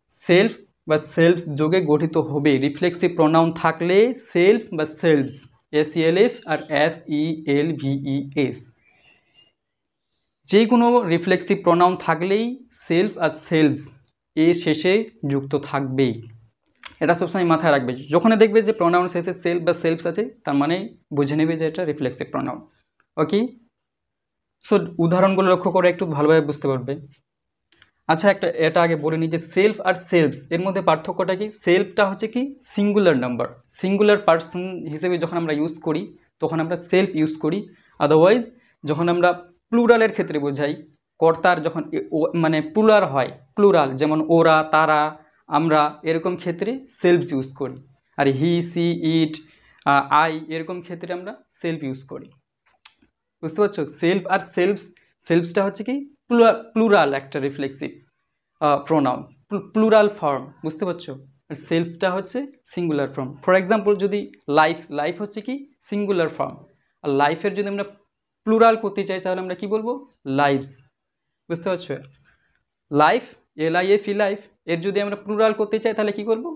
সেলফ বা সেলফস যোগে গঠিত হবে। রিফ্লেক্সিভ প্রোনাউন থাকলে সেলফ বা সেলফস, SELF আর SELVES। যে কোনো রিফ্লেক্সিভ প্রোনাউন থাকলেই সেলফ আর সেলফস এর শেষে যুক্ত থাকবেই। এটা সবসময় মাথায় রাখবে, যখনই দেখবে যে প্রোনাউন শেষে সেলফ বা সেলফস আছে তার মানে বুঝে নেবে যে এটা রিফ্লেক্সিভ প্রোনাউন। ওকে, সো উদাহরণগুলো লক্ষ্য করে একটু ভালোভাবে বুঝতে পারবে। আচ্ছা, এটা আগে বলে নিই যে সেলফ আর সেলফস এর মধ্যে পার্থক্যটা কি। সেলফটা হচ্ছে কি সিঙ্গুলার নাম্বার, সিঙ্গুলার পার্সন হিসেবে যখন আমরা ইউজ করি তখন আমরা সেলফ ইউজ করি। আদারওয়াইজ যখন আমরা প্লুরালের ক্ষেত্রে বোঝাই, কর্তার যখন মানে প্লুরাল হয়, প্লুরাল যেমন ওরা, তারা, আমরা, এরকম ক্ষেত্রে সেলফস ইউজ করি। আর হি, সি, ইট, আই এরকম ক্ষেত্রে আমরা সেলফ ইউজ করি। বুঝতে পারছো? সেলফ আর সেলফসটা হচ্ছে কি প্লুরাল একটা রিফ্লেক্সিভ প্রোনাউন, প্লুরাল ফর্ম। বুঝতে পারছো? আর সেলফটা হচ্ছে সিঙ্গুলার ফর্ম। ফর এক্সাম্পল যদি লাইফ হচ্ছে কি সিঙ্গুলার ফর্ম, আর লাইফের যদি আমরা প্লুরাল করতে চাই তাহলে আমরা কি বলবো, লাইভস। বুঝতে পারছো? লাইফ, LIFE লাইফ, এর যদি আমরা প্লুরাল করতে চাই তাহলে কি করবো,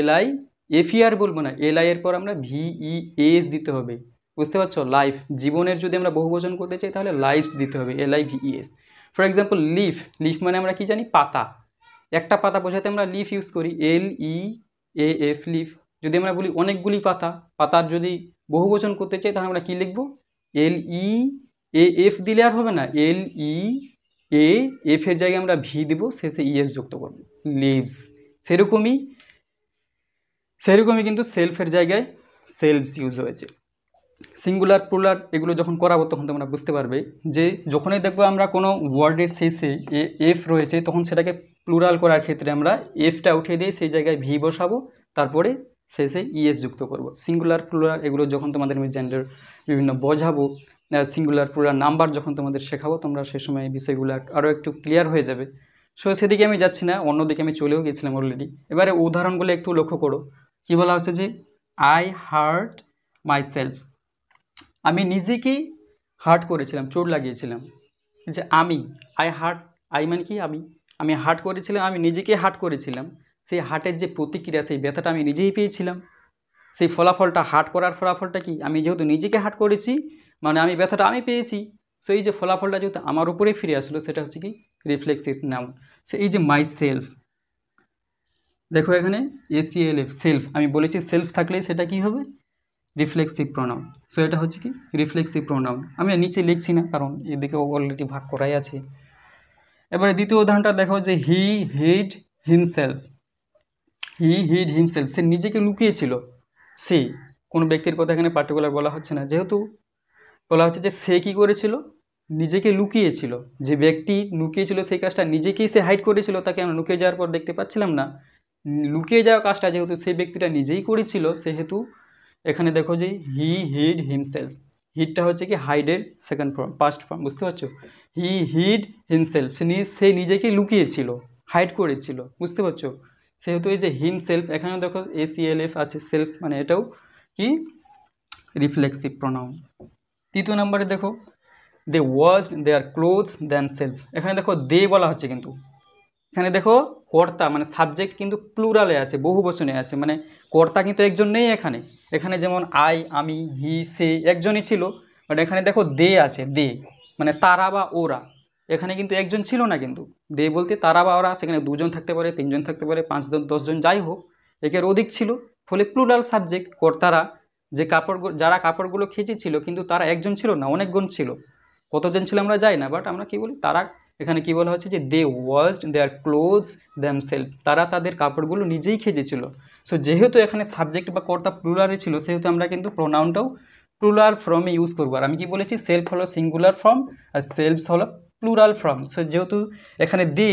LIFE আর বলবো না, LI এর পর আমরা VES দিতে হবে। বুঝতে পারছো? লাইফ, জীবনের যদি আমরা বহুবচন করতে চাই তাহলে লাইফস দিতে হবে, LIVES। ফর এক্সাম্পল লিফ মানে আমরা কি জানি, পাতা। একটা পাতা বোঝাতে আমরা লিফ ইউজ করি, LEAF লিফ। যদি আমরা বলি অনেকগুলি পাতার যদি বহুবচন করতে চাই তাহলে আমরা কি লিখবো, LEAF দিলে আর হবে না, LEAF এর জায়গায় আমরা ভি দিব, শেষে ES যুক্ত করবো, লিভস। সেরকমই কিন্তু সেলফের জায়গায় সেলফস ইউজ হয়েছে। সিঙ্গুলার প্লুরাল এগুলো যখন করাবো তখন তোমরা বুঝতে পারবে যে যখনই দেখবো আমরা কোনো ওয়ার্ডের শেষে এফ রয়েছে তখন সেটাকে প্লুরাল করার ক্ষেত্রে আমরা এফটা উঠিয়ে দিয়ে সেই জায়গায় ভি বসাবো, তারপরে শেষে ES যুক্ত করব। সিঙ্গুলার প্লুরাল এগুলো যখন তোমাদের আমি জেন্ডার বিভিন্ন বোঝাবো, সিঙ্গুলার প্লুরাল নাম্বার যখন তোমাদের শেখাবো, তোমরা সেই সময় এই বিষয়গুলো আরও একটু ক্লিয়ার হয়ে যাবে। সো সেদিকে আমি যাচ্ছি না, অন্যদিকে আমি চলেও গেছিলাম অলরেডি। এবারে উদাহরণগুলো একটু লক্ষ্য করো। কি বলা হচ্ছে যে আই হার্ট মাইসেলফ, আমি নিজেকেই হার্ট করেছিলাম, চোট লাগিয়েছিলাম। যে আই হার্ট আই মানে কি আমি, আমি হার্ট করেছিলাম, আমি নিজেকে হার্ট করেছিলাম, সেই হার্টের যে প্রতিক্রিয়া সেই ব্যথাটা আমি নিজেই পেয়েছিলাম। সেই ফলাফলটা হার্ট করার ফলাফলটা কি, আমি যেহেতু নিজেকে হার্ট করেছি মানে আমি ব্যথাটা আমি পেয়েছি। সো এই যে ফলাফলটা যেহেতু আমার উপরেই ফিরে আসলো সেটা হচ্ছে কি রিফ্লেক্সিভ নাউন। সো এই যে মাই সেলফ, দেখো এখানে এসিএলএফ সেলফ, আমি বলেছি সেলফ থাকলেই সেটা কি হবে রিফ্লেক্সিভ প্রোনাউন। সো এটা হচ্ছে কি রিফ্লেক্সিভ প্রোনাউন। আমি নিচে লিখছি না কারণ এদিকে অলরেডি ভাগ করাই আছে। এবারে দ্বিতীয় উদাহরণটা দেখো যে হি হিড হিমসেলফ, হি হিড হিমসেলফ, সে নিজেকে লুকিয়েছিল। সে কোনো ব্যক্তির কথা এখানে পার্টিকুলার বলা হচ্ছে না, যেহেতু বলা হচ্ছে যে সে কী করেছিল নিজেকে লুকিয়েছিল। যে ব্যক্তি লুকিয়েছিল সেই কাজটা নিজেকেই সে হাইড করেছিল, তাকে আমরা লুকিয়ে যাওয়ার পর দেখতে পাচ্ছিলাম না। লুকিয়ে যাওয়া কাজটা যেহেতু সেই ব্যক্তিটা নিজেই করেছিল সেহেতু এখানে দেখো যে হি হিড হিমসেলফ, হিডটা হচ্ছে কি হাইডের সেকেন্ড ফর্ম পাস্ট ফর্ম, বুঝতে পারছো? হি হিড হিমসেলফ, সে নিজেকে লুকিয়েছিল হাইড করেছিল, বুঝতে পারছো? সেহেতু এই যে হিমসেলফ এখানেও দেখো এসিএলএফ আছে সেলফ, মানে এটাও কি রিফ্লেক্সিভ প্রোনাউন। তৃতীয় নম্বরে দেখো দে ওয়াশড দেয়ার ক্লোথস দ্যামসেলফ, এখানে দেখো দে বলা হচ্ছে কিন্তু এখানে দেখো কর্তা মানে সাবজেক্ট কিন্তু প্লুরালে আছে, বহু বচনে আছে, মানে কর্তা কিন্তু একজন নেই এখানে। এখানে যেমন আই আমি হি সে একজনই ছিল, বাট এখানে দেখো দে আছে, দে মানে তারা বা ওরা, এখানে কিন্তু একজন ছিল না। কিন্তু দে বলতে তারা বা ওরা, সেখানে দুজন থাকতে পারে, তিনজন থাকতে পারে, 5 জন 10 জন যাই হোক, একের অধিক ছিল, ফলে প্লুরাল সাবজেক্ট। কর্তারা যে যারা কাপড়গুলো খেঁচেছিল কিন্তু তারা একজন ছিল না, অনেকজন ছিল। কতজন ছিল আমরা যাই না, বাট আমরা কি বলি তারা, এখানে কি বলা হচ্ছে যে দে ওয়াশড দেয়ার ক্লোথস দ্যামসেলফ, তারা তাদের কাপড়গুলো নিজেই খেঁচেছিল। সো যেহেতু এখানে সাবজেক্ট বা কর্তা প্লুরালে ছিল সেহেতু আমরা কিন্তু প্রোনাউনটাও প্লুরাল ফর্মে ইউজ করবো। আর আমি কি বলেছি সেলফ হলো সিঙ্গুলার ফর্ম আর সেলফস হলো প্লুরাল ফর্ম। সো যেহেতু এখানে দে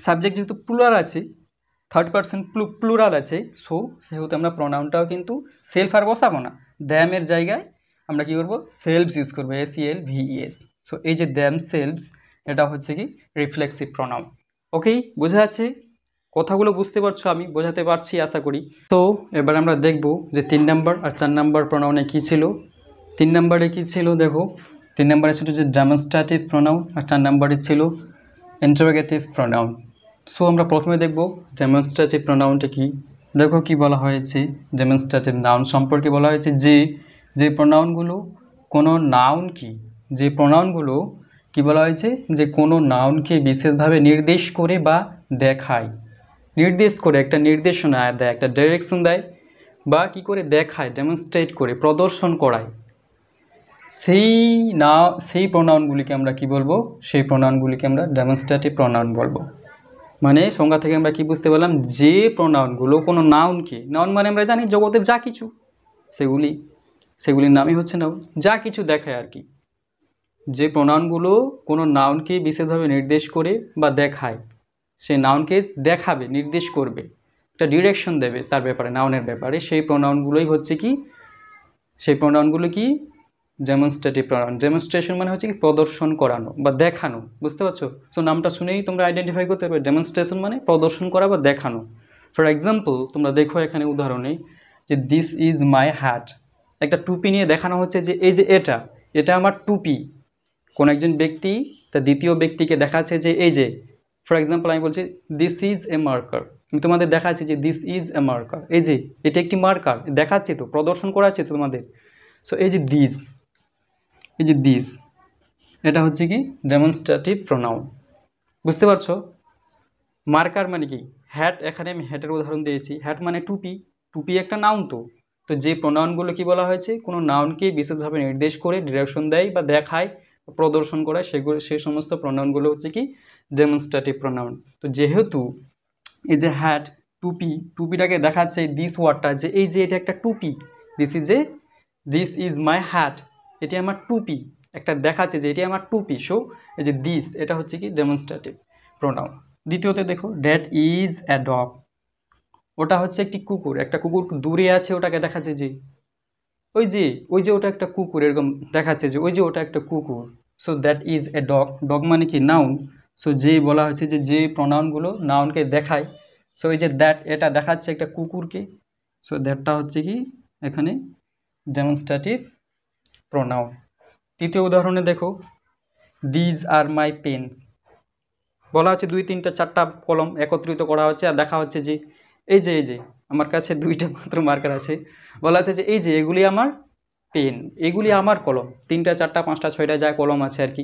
সাবজেক্ট যেহেতু প্লুরাল আছে, থার্ড পারসন প্লুরাল আছে, সো সেহেতু আমরা প্রোনাউনটাও কিন্তু সেলফ আর বসাবো না, দ্যামের জায়গায় আমরা কী করবো সেলফস ইউজ করবো, SELVES। সো এই যে দ্যাম সেলফস এটা হচ্ছে কি রিফ্লেক্সিভ প্রোনাউন। ওকেই, বোঝা যাচ্ছে? কথাগুলো বুঝতে পারছো, আমি বোঝাতে পারছি আশা করি। তো এবার আমরা দেখব যে 3 নাম্বার আর 4 নাম্বার প্রোনাউনে কী ছিল। 3 নাম্বারে কী ছিল দেখো, 3 নাম্বারে ছিল যে ডেমনস্ট্রেটিভ প্রোনাউন আর 4 নাম্বারে ছিল ইন্টারোগেটিভ প্রোনাউন। সো আমরা প্রথমে দেখব ডেমনস্ট্রেটিভ প্রোনাউনটা কি। দেখো কি বলা হয়েছে, ডেমনস্ট্রেটিভ নাউন সম্পর্কে বলা হয়েছে যে প্রোনাউনগুলো কোনো নাউনকে, যে প্রোনাউনগুলো কি বলা হয়েছে যে কোনো নাউনকে বিশেষভাবে নির্দেশ করে বা দেখায়, নির্দেশ করে একটা নির্দেশনা দেয়, একটা ডাইরেকশন দেয়, বা কি করে দেখায়, ডেমনস্ট্রেট করে প্রদর্শন করায়, সেই প্রোনাউনগুলিকে আমরা কি বলবো, সেই প্রোনাউনগুলিকে আমরা ডেমনস্ট্রেটিভ প্রোনাউন বলবো। মানে সংজ্ঞা থেকে আমরা কি বুঝতে পারলাম, যে প্রোনাউনগুলো কোনো নাউনকে, নাউন মানে আমরা জানি জগতের যা কিছু, সেগুলির নামই হচ্ছে নাউন, যা কিছু দেখায় আর কি। যে প্রোনাউনগুলো কোনো নাউনকে বিশেষভাবে নির্দেশ করে বা দেখায়, সেই নাউনকে দেখাবে, নির্দেশ করবে, একটা ডিরেকশন দেবে তার ব্যাপারে, নাউনের ব্যাপারে, সেই প্রোনাউনগুলোই হচ্ছে কি, সেই প্রোনাউনগুলো কি ডেমনস্ট্রেটিভ প্রোনাউন। ডেমনস্ট্রেশন মানে হচ্ছে কি প্রদর্শন করানো বা দেখানো, বুঝতে পারছো? সো নামটা শুনেই তোমরা আইডেন্টিফাই করতে পারবে, ডেমনস্ট্রেশন মানে প্রদর্শন করা বা দেখানো। ফর এক্সাম্পল তোমরা দেখো এখানে উদাহরণে যে দিস ইজ মাই হ্যাট, একটা টুপি নিয়ে দেখানো হচ্ছে যে এই যে এটা আমার টুপি। কোন একজন ব্যক্তি তার দ্বিতীয় ব্যক্তিকে দেখাচ্ছে যে এই যে, ফর এক্সাম্পল আমি বলছি দিস ইজ এ মার্কার, আমি তোমাদের দেখাচ্ছি যে দিস ইজ এ মার্কার, এই যে এটা একটি মার্কার, দেখাচ্ছি তো, প্রদর্শন করাচ্ছি তো তোমাদের। সো এই যে দিস এটা হচ্ছে কি ডেমনস্ট্রেটিভ প্রোনাউন, বুঝতে পারছো? মার্কার মানে কি হ্যাট, এখানে আমি হ্যাটের উদাহরণ দিয়েছি, হ্যাট মানে টুপি একটা নাউন। তো যে প্রোনাউনগুলো কি বলা হয়েছে কোনো নাউনকে বিশেষভাবে নির্দেশ করে, ডিরেকশন দেয় বা দেখায়, প্রদর্শন করায়, সেই সমস্ত প্রোনাউনগুলো হচ্ছে কি ডেমনস্ট্রেটিভ প্রোনাউন। তো যেহেতু এই যে হ্যাট টুপিটাকে দেখাচ্ছে দিস ওয়ার্ডটা, যে এই যে এটা একটা টুপি, দিস ইজ মাই হ্যাট, এটি আমার টুপি, একটা দেখাচ্ছে যে এটি আমার টুপি। সো এই যে দিস এটা হচ্ছে কি ডেমনস্ট্রেটিভ প্রোনাউন। দ্বিতীয়তে দেখো দ্যাট ইজ অ্যা ডগ, ওটা হচ্ছে একটি কুকুর, একটা কুকুর দূরে আছে, ওটাকে দেখাচ্ছে যে ওই যে ওটা একটা কুকুর, এরকম দেখাচ্ছে যে ওই যে ওটা একটা কুকুর। So that is a dog মানে কি নাউন। সো যে বলা হচ্ছে যে প্রোনাউনগুলো নাউনকে দেখায়, সো এই যে দ্যাট এটা দেখাচ্ছে একটা কুকুরকে, সো দ্যাটটা হচ্ছে কি এখানে ডেমনস্ট্রেটিভ প্রোনাউন। তৃতীয় উদাহরণে দেখো দিজ আর মাই পেন্স, বলা হচ্ছে 2, 3, 4টা কলম একত্রিত করা হচ্ছে আর দেখা হচ্ছে যে এই যে আমার কাছে 2টা মাত্র মার্কার আছে, বলা হচ্ছে যে এই যে এগুলি আমার পেন, এগুলি আমার কলম, 3টা 4টা 5টা 6টা যা কলম আছে আর কি।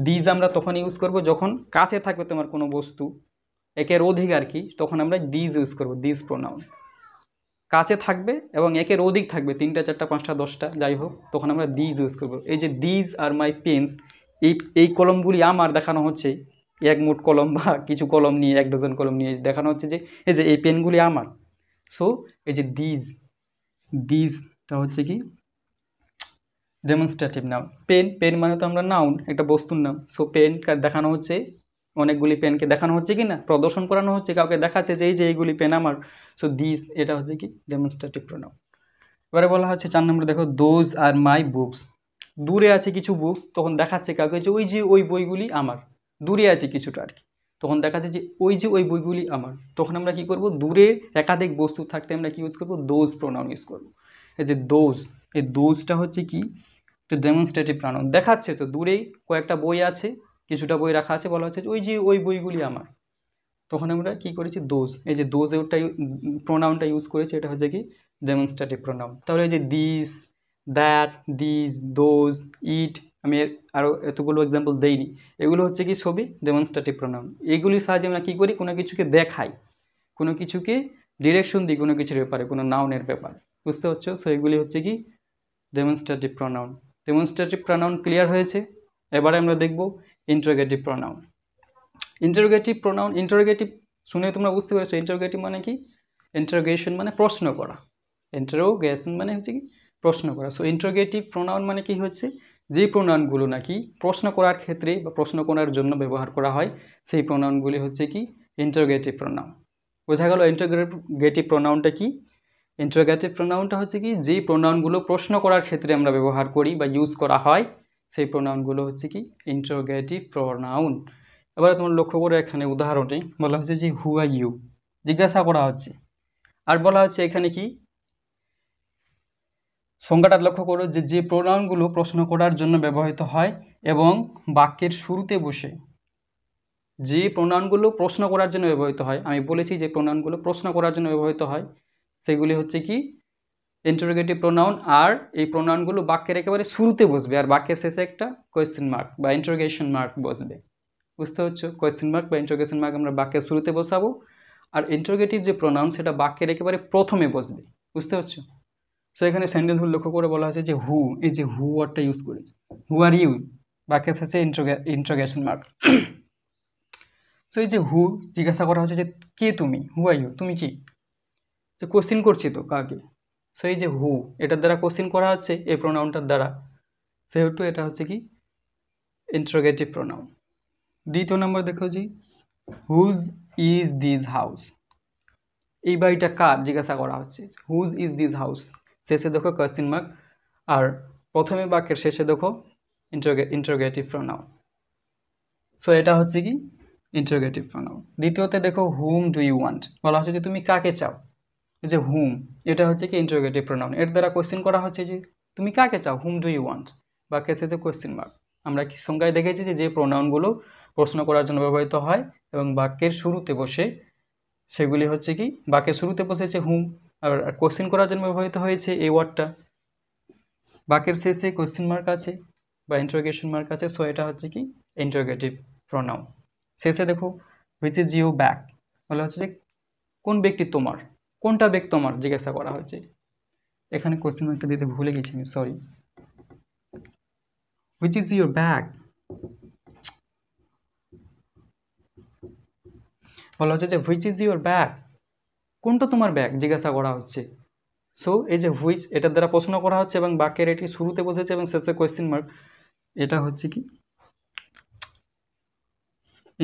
দিজ আমরা তখন ইউজ করব যখন কাছে থাকবে তোমার কোনো বস্তু, একের অধিক আর কি, তখন আমরা দিজ ইউজ করব, দিজ প্রোনাউন। কাছে থাকবে এবং একের অধিক থাকবে 3টা 4টা 5টা 10টা যাই হোক, তখন আমরা দিজ ইউজ করব। এই যে দিজ আর মাই পেন্স, এই কলমগুলি আমার দেখানো হচ্ছে, এক মুঠ কলম বা কিছু কলম নিয়ে 1 ডজন কলম নিয়ে দেখানো হচ্ছে যে এই যে এই পেনগুলি আমার। সো এই যে দিজটা হচ্ছে কি ডেমনস্ট্রেটিভ নাউন। পেন মানে তো আমরা নাউন, একটা বস্তুর নাম। সো পেন দেখানো হচ্ছে, অনেকগুলি পেনকে দেখানো হচ্ছে কি না, প্রদর্শন করানো হচ্ছে, কাউকে দেখাচ্ছে যে এই যে এইগুলি পেন আমার। সো দিস এটা হচ্ছে কি ডেমনস্ট্রেটিভ প্রোনাউন। এবারে বলা হচ্ছে 4 নম্বর দেখো, দোজ আর মাই বুকস। দূরে আছে কিছু বুকস, তখন দেখাচ্ছে কাউকে যে ওই বইগুলি আমার। দূরে আছে কিছুটা আর কি, তখন দেখাচ্ছে যে ওই বইগুলি আমার। তখন আমরা কি করব, দূরে একাধিক বস্তু থাকতে আমরা কি ইউজ করব, দোজ প্রোনাউন ইউজ করব। এই যে দোজ, এই দোজটা হচ্ছে কি একটা ডেমনস্ট্রেটিভ প্রোনাউন, দেখাচ্ছে তো দূরেই কয়েকটা বই আছে, কিছুটা বই রাখা আছে, বলা হচ্ছে ওই বইগুলি আমার। তখন আমরা কি করেছি, দোজ, এই যে দোজ ওটা প্রোনাউনটা ইউজ করেছি, এটা হচ্ছে কি ডেমনস্ট্রেটিভ প্রোনাউন। তাহলে এই যে দিস, দ্যাট, দিস, দোজ, ইট, আমি আরও এতগুলো এক্সাম্পল দেইনি, এগুলো হচ্ছে কি সবই ডেমনস্ট্রেটিভ প্রোনাউন। এগুলির সাহায্যে আমরা কী করি, কোনো কিছুকে দেখাই, কোনো কিছুকে ডিরেকশন দিই কোনো কিছুর ব্যাপারে, কোনো নাউনের ব্যাপারে, বুঝতে পারছো? সো এগুলি হচ্ছে কি demonstrative pronoun. Demonstrative pronoun clear হয়েছে। এবারে আমরা দেখব interrogative pronoun. Interrogative pronoun, interrogative শুনে তোমরা বুঝতে পেরেছো ইন্টারোগেটিভ মানে কি, ইন্টারোগেশন মানে প্রশ্ন করা, ইন্টারোগেশন মানে হচ্ছে কি প্রশ্ন করা। সো ইন্টারোগেটিভ প্রোনাউন মানে কি হচ্ছে, যে প্রোনাউনগুলো নাকি প্রশ্ন করার ক্ষেত্রে বা প্রশ্ন করার জন্য ব্যবহার করা হয়, সেই প্রোনাউনগুলি হচ্ছে কি ইন্টারোগেটিভ প্রোনাউন। বোঝা গেল ইন্টারোগেটিভ প্রোনাউনটা কি? ইন্টারোগেটিভ প্রোনাউনটা হচ্ছে কি যে প্রোনাউনগুলো প্রশ্ন করার ক্ষেত্রে আমরা ব্যবহার করি বা ইউজ করা হয়, সেই প্রোনাউনগুলো হচ্ছে কি ইন্টারোগেটিভ প্রোনাউন। এবারে তোমরা লক্ষ্য করে এখানে উদাহরণে বলা হচ্ছে যে হু আর ইউ, জিজ্ঞাসা করা হচ্ছে। আর বলা হচ্ছে এখানে কি সংজ্ঞাটা লক্ষ্য করো, যে প্রোনাউনগুলো প্রশ্ন করার জন্য ব্যবহৃত হয় এবং বাক্যের শুরুতে বসে, যে প্রোনাউনগুলো প্রশ্ন করার জন্য ব্যবহৃত হয়, আমি বলেছি যে প্রোনাউনগুলো প্রশ্ন করার জন্য ব্যবহৃত হয়, সেগুলি হচ্ছে কি ইন্টারোগেটিভ প্রোনাউন। আর এই প্রোনাউনগুলো বাক্যের একেবারে শুরুতে বসবে আর বাক্যের শেষে একটা কোয়েশ্চেন মার্ক বা ইন্টারোগেশন মার্ক বসবে, বুঝতে হচ্ছে? কোয়েশ্চেন মার্ক বা ইন্টারোগেশন মার্ক আমরা বাক্যের শুরুতে বসাবো, আর ইন্টারোগেটিভ যে প্রোনাউন সেটা বাক্যের একেবারে প্রথমে বসবে, বুঝতে পারছো? সো এখানে সেন্টেন্সগুলো লক্ষ্য করে বলা হয়েছে যে হু, এই যে হু ওয়ার্ডটা ইউজ করেছে, হু আর ইউ, বাক্যের শেষে ইন্টারোগেশন মার্ক। সো এই যে হু, জিজ্ঞাসা করা হচ্ছে যে কে তুমি, হু আর ইউ, তুমি কি, যে কোশ্চিন করছি তো কাকে। সো এই যে হু, এটার দ্বারা কোশ্চিন করা হচ্ছে এই প্রোনাউনটার দ্বারা, সেহেতু এটা হচ্ছে কি ইন্টারোগেটিভ প্রোনাউন। দ্বিতীয় নম্বর দেখো জি, হুজ ইজ দিস হাউস, এই বাড়িটা কার জিজ্ঞাসা করা হচ্ছে, হুজ ইজ দিস হাউস, শেষে দেখো কোয়েশ্চেন মার্ক, আর প্রথমে বাক্যের শেষে দেখো ইন্টারোগেটিভ প্রোনাউন। সো এটা হচ্ছে কি ইন্টারোগেটিভ প্রোনাউন। দ্বিতীয়তে দেখো হুম ডু ইউ ওয়ান্ট, বলা হচ্ছে যে তুমি কাকে চাও, এই যে হুম, এটা হচ্ছে কি ইন্টারোগেটিভ প্রোনাউন, এর দ্বারা কোয়েশ্চেন করা হচ্ছে যে তুমি কাকে চাও, হুম ডু ইউ ওয়ান্ট, বাক্যের শেষে কোয়েশ্চেন মার্ক। আমরা কি সংজ্ঞায় দেখেছি যে প্রোনাউনগুলো প্রশ্ন করার জন্য ব্যবহৃত হয় এবং বাক্যের শুরুতে বসে, সেগুলি হচ্ছে কি বাক্যের শুরুতে বসেছে হুম, আর কোশ্চেন করার জন্য ব্যবহৃত হয়েছে এই ওয়ার্ডটা, বাক্যের শেষে কোশ্চেন মার্ক আছে বা ইন্টারোগেশন মার্ক আছে। সো এটা হচ্ছে কি ইন্টারোগেটিভ প্রোনাউন। শেষে দেখো হুইচ ইজ ইউ ব্যাগ, বলা হচ্ছে যে কোন ব্যক্তি তোমার, কোনটা ব্যাগ তোমার জিজ্ঞাসা করা হয়েছে। এখানে কোশ্চেন মার্কটা দিতে ভুলে গেছি আমি, sorry. Which is your bag, বলা হচ্ছে যে হুইচ ইজ ইউর ব্যাগ, কোনটা তোমার ব্যাগ জিজ্ঞাসা করা হচ্ছে। সো এই যে হুইচ, এটার দ্বারা প্রশ্ন করা হচ্ছে এবং বাক্যের এটি শুরুতে বসেছে এবং শেষে কোয়েশ্চেন মার্ক, এটা হচ্ছে কি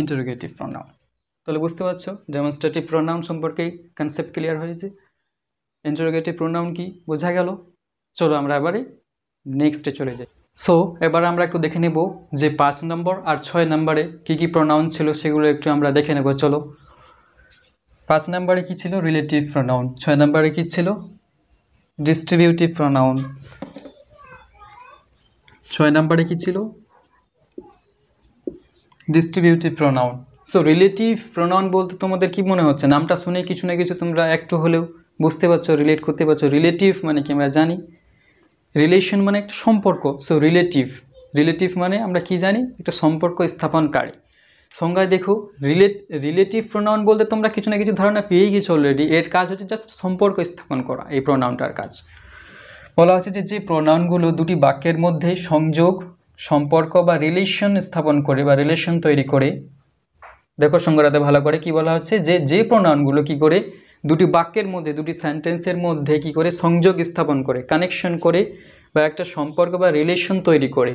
ইন্টারোগেটিভ প্রোনাউন। তাহলে বুঝতে পারছো ডেমনস্ট্রেটিভ প্রোনাউন সম্পর্কে কনসেপ্ট ক্লিয়ার হয়েছে। ইন্টারোগেটিভ প্রোনাউন কি বোঝা গেল। চলো আমরা এবারে নেক্সটে চলে যাই। সো এবার আমরা একটু দেখে নেব যে 5 নম্বর আর 6 নম্বরে কী প্রোনাউন ছিল সেগুলো একটু আমরা দেখে নেব। চলো 5 নম্বরে কি ছিল, রিলেটিভ প্রোনাউন। 6 নম্বরে কি ছিল, ডিস্ট্রিবিউটিভ প্রোনাউন। 6 নম্বরে কি ছিল, distributive pronoun. So relative pronoun বলতে তোমাদের কি মনে হচ্ছে? নামটা শুনে কিছু না কিছু তোমরা একটু হলেও বুঝতে পারছো, রিলেট করতে পারছো। রিলেটিভ মানে কি আমরা জানি, রিলেশন মানে একটা সম্পর্ক। সো রিলেটিভ মানে আমরা কি জানি, একটা সম্পর্ক স্থাপনকারী। সংজ্ঞায় দেখো, রিলেটিভ প্রোনাউন বলতে তোমরা কিছু না কিছু ধারণা পেয়েই গেছো অলরেডি। এর কাজ হচ্ছে জাস্ট সম্পর্ক স্থাপন করা, এই প্রোনাউনটার কাজ। বলা হচ্ছে যে প্রোনাউনগুলো দুটি বাক্যের মধ্যে সংযোগ, সম্পর্ক বা রিলেশন স্থাপন করে বা রিলেশন তৈরি করে। দেখো সংজ্ঞাটাতে ভালো করে কি বলা হচ্ছে, যে প্রোনাউনগুলো কি করে দুটি বাক্যের মধ্যে, দুটি সেন্টেন্সের মধ্যে কি করে সংযোগ স্থাপন করে, কানেকশন করে বা একটা সম্পর্ক বা রিলেশন তৈরি করে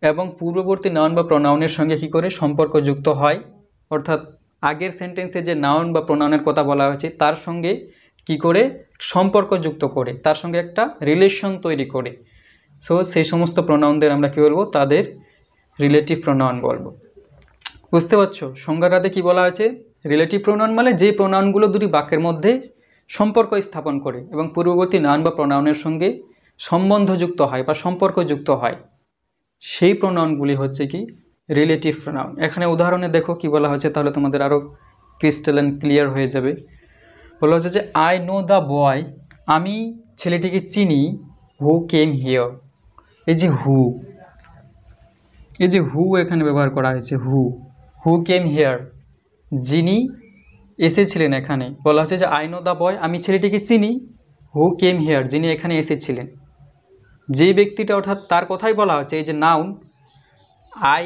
এবং পূর্ববর্তী নাউন বা প্রোনাউনের সঙ্গে কি করে সম্পর্ক যুক্ত হয়। অর্থাৎ আগের সেন্টেন্সে যে নাউন বা প্রোনাউনের কথা বলা হয়েছে তার সঙ্গে কি করে সম্পর্ক যুক্ত করে, তার সঙ্গে একটা রিলেশন তৈরি করে। সো সেই সমস্ত প্রোনাউনদের আমরা কী বলবো, তাদের রিলেটিভ প্রোনাউন বলবো। বুঝতে পারছো সংজ্ঞাটাতে কি বলা হয়েছে? রিলেটিভ প্রোনাউন মানে যে প্রোনাউনগুলো দুটি বাক্যের মধ্যে সম্পর্ক স্থাপন করে এবং পূর্ববর্তী নাউন বা প্রোনাউনের সঙ্গে সম্বন্ধযুক্ত হয় বা সম্পর্কযুক্ত হয়, সেই প্রোনাউনগুলি হচ্ছে কি রিলেটিভ প্রোনাউন। এখানে উদাহরণে দেখো কি বলা হয়েছে, তাহলে তোমাদের আরও ক্রিস্টাল অ্যান্ড ক্লিয়ার হয়ে যাবে। বলা হচ্ছে যে আই নো দ্য বয়, আমি ছেলেটিকে চিনি, হু কেম হিয়ার। এই যে হু এখানে ব্যবহার করা হয়েছে, হু কেম হিয়ার, যিনি এসেছিলেন এখানে। বলা হচ্ছে যে আই নো দ্য বয়, আমি ছেলেটিকে চিনি, হু কেম হিয়ার, যিনি এখানে এসেছিলেন। যে ব্যক্তিটা অর্থাৎ তার কথাই বলা হচ্ছে, এই যে নাউন আই,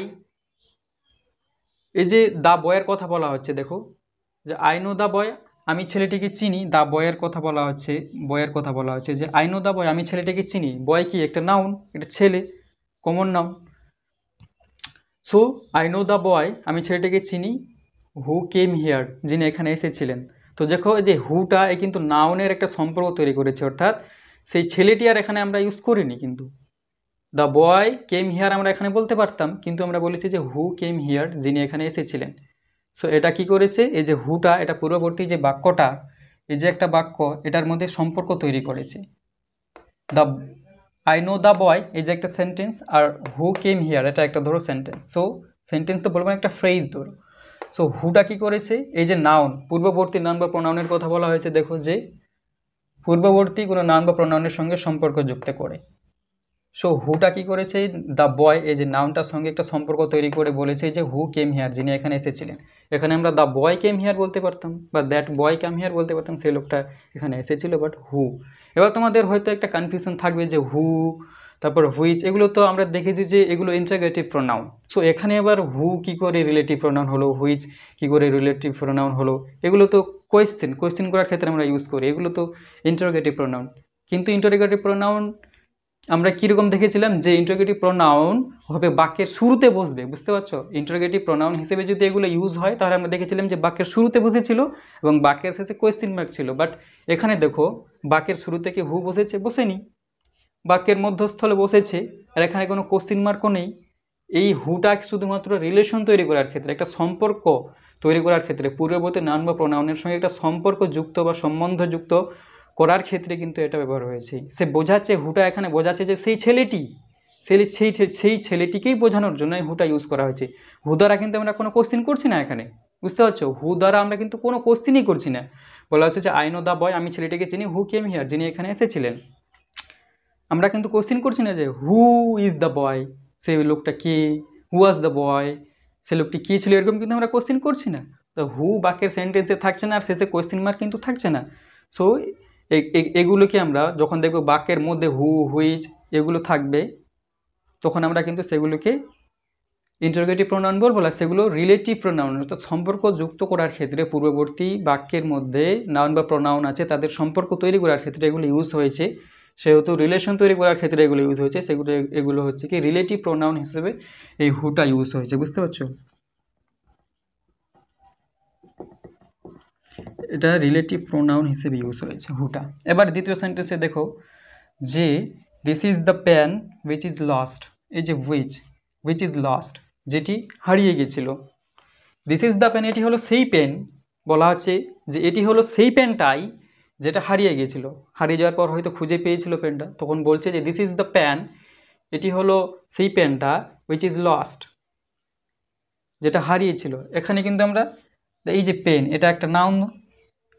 এই যে দ্য বয়ের কথা বলা হচ্ছে, দেখো যে আই নো দ্য বয়, আমি ছেলেটিকে চিনি, দ্য বয়ের কথা বলা হচ্ছে, যে আই নো দ্য বয়, আমি ছেলেটিকে চিনি। বয় কি একটা নাউন, একটা ছেলে, common noun. So I know the boy, আমি ছেলেটিকে চিনি, হু কেম হিয়ার, যিনি এখানে এসেছিলেন। তো দেখো যে হুটা এ কিন্তু নাউনের একটা সম্পর্ক তৈরি করেছে, অর্থাৎ সেই ছেলেটি আর এখানে আমরা ইউজ করিনি। কিন্তু দ্য বয় কেম হিয়ার আমরা এখানে বলতে পারতাম, কিন্তু আমরা বলেছি যে হু কেম হিয়ার, যিনি এখানে এসেছিলেন। সো এটা কি করেছে, এই যে হুটা, এটা পূর্ববর্তী যে বাক্যটা, এই যে একটা বাক্য, এটার মধ্যে সম্পর্ক তৈরি করেছে। The I know the boy এই যে একটা sentence, R who came here এটা একটা ধরো সেন্টেন্স। সো সেন্টেন্স তো বলবো, একটা ফ্রেজ ধরো। সো হুটা কি করেছে, এই যে নাউন, পূর্ববর্তী নাউন বা প্রোনাউনের কথা বলা হয়েছে, দেখো যে পূর্ববর্তী কোনো নাউন বা প্রোনাউনের সঙ্গে সম্পর্ক যুক্ত করে। সো হুটা কি করেছে, দ্য বয় এই যে নাউনটার সঙ্গে একটা সম্পর্ক তৈরি করে বলেছে যে হু কেম হিয়ার, যিনি এখানে এসেছিলেন। এখানে আমরা দ্য বয় কেম হিয়ার বলতে পারতাম বা দ্যাট বয় কাম হিয়ার বলতে পারতাম, সেই লোকটা এখানে এসেছিল, বাট হু। এবার তোমাদের হয়তো একটা কনফিউশন থাকবে যে হু, তারপর হুইচ, এগুলো তো আমরা দেখেছি যে এগুলো ইন্টারোগেটিভ প্রোনাউন। সো এখানে এবার হু কি করে রিলেটিভ প্রোনাউন হলো, হুইচ কি করে রিলেটিভ প্রোনাউন হলো, এগুলো তো কোয়েশ্চেন করার ক্ষেত্রে আমরা ইউজ করি, এগুলো তো ইন্টারোগেটিভ প্রোনাউন। কিন্তু ইন্টারোগেটিভ প্রোনাউন আমরা কীরকম দেখেছিলাম, যে ইন্টারোগেটিভ প্রোনাউন হবে বাক্যের শুরুতে বসবে। বুঝতে পারছো, ইন্টারোগেটিভ প্রোনাউন হিসেবে যদি এগুলো ইউজ হয়, তাহলে আমরা দেখেছিলাম যে বাক্যের শুরুতে বসেছিল এবং বাক্যের শেষে কোয়েশ্চেন মার্ক ছিল। বাট এখানে দেখো বাক্যের শুরুতে কি হু বসেনি, বাক্যের মধ্যস্থলে বসেছে, আর এখানে কোনো কোশ্চিন মার্কও নেই। এই হুটা শুধুমাত্র রিলেশন তৈরি করার ক্ষেত্রে, একটা সম্পর্ক তৈরি করার ক্ষেত্রে, পূর্ববর্তী নাউন বা প্রোনাউনের সঙ্গে একটা সম্পর্ক যুক্ত বা সম্বন্ধযুক্ত করার ক্ষেত্রে কিন্তু এটা ব্যবহার হয়েছে। সে বোঝাচ্ছে, হুটা এখানে বোঝাচ্ছে যে সেই ছেলেটি, সেই ছেলেটিকেই বোঝানোর জন্য এই হুটা ইউজ করা হয়েছে। হু দ্বারা কিন্তু আমরা কোনো কোশ্চিন করছি না এখানে। বুঝতে পারছো, হু দ্বারা আমরা কিন্তু কোনো কোশ্চিনই করছি না। বলা হচ্ছে যে আই নো দ্য বয়, আমি ছেলেটিকে চিনি, হু কেম হিয়ার, যিনি এখানে এসেছিলেন। আমরা কিন্তু কোশ্চিন করছি না যে হু ইজ দ্য বয়, সেই লোকটা কে, হু ওয়াজ দ্য বয়, সে লোকটি কী ছিল, এরকম কিন্তু আমরা কোশ্চিন করছি না। তো হু বাক্যের সেন্টেন্সে থাকছে না, আর শেষে কোশ্চিন মার্ক কিন্তু থাকছে না। সো এগুলোকে আমরা যখন দেখব বাক্যের মধ্যে হু, হুইচ এগুলো থাকবে, তখন আমরা কিন্তু সেগুলোকে ইন্টারোগেটিভ প্রোনাউন বলবো না, সেগুলো রিলেটিভ প্রোনাউন। অর্থাৎ সম্পর্ক যুক্ত করার ক্ষেত্রে পূর্ববর্তী বাক্যের মধ্যে নাউন বা প্রোনাউন আছে, তাদের সম্পর্ক তৈরি করার ক্ষেত্রে এগুলো ইউজ হয়েছে। সেহেতু রিলেশন তৈরি করার ক্ষেত্রে এগুলো ইউজ হয়েছে, এগুলো হচ্ছে কি রিলেটিভ প্রোনাউন হিসেবে এই হুটা ইউজ হয়েছে। বুঝতে পারছো, এটা রিলেটিভ প্রোনাউন হিসেবে ইউজ হয়েছে হুটা। এবার দ্বিতীয় সেন্টেন্সে দেখো যে this is the pen which is lost, এই যে উইচ ইজ লস্ট, যেটি হারিয়ে গেছিল। দিস ইজ দ্য পেন, এটি হলো সেই পেন। বলা হচ্ছে যে এটি হলো সেই পেনটাই যেটা হারিয়ে গিয়েছিল, হারিয়ে যাওয়ার পর হয়তো খুঁজে পেয়েছিল পেনটা, তখন বলছে যে দিস ইজ দ্য পেন, এটি হলো সেই পেনটা, উইচ ইজ লস্ট, যেটা হারিয়েছিল। এখানে কিন্তু আমরা এই যে পেন, এটা একটা নাউন,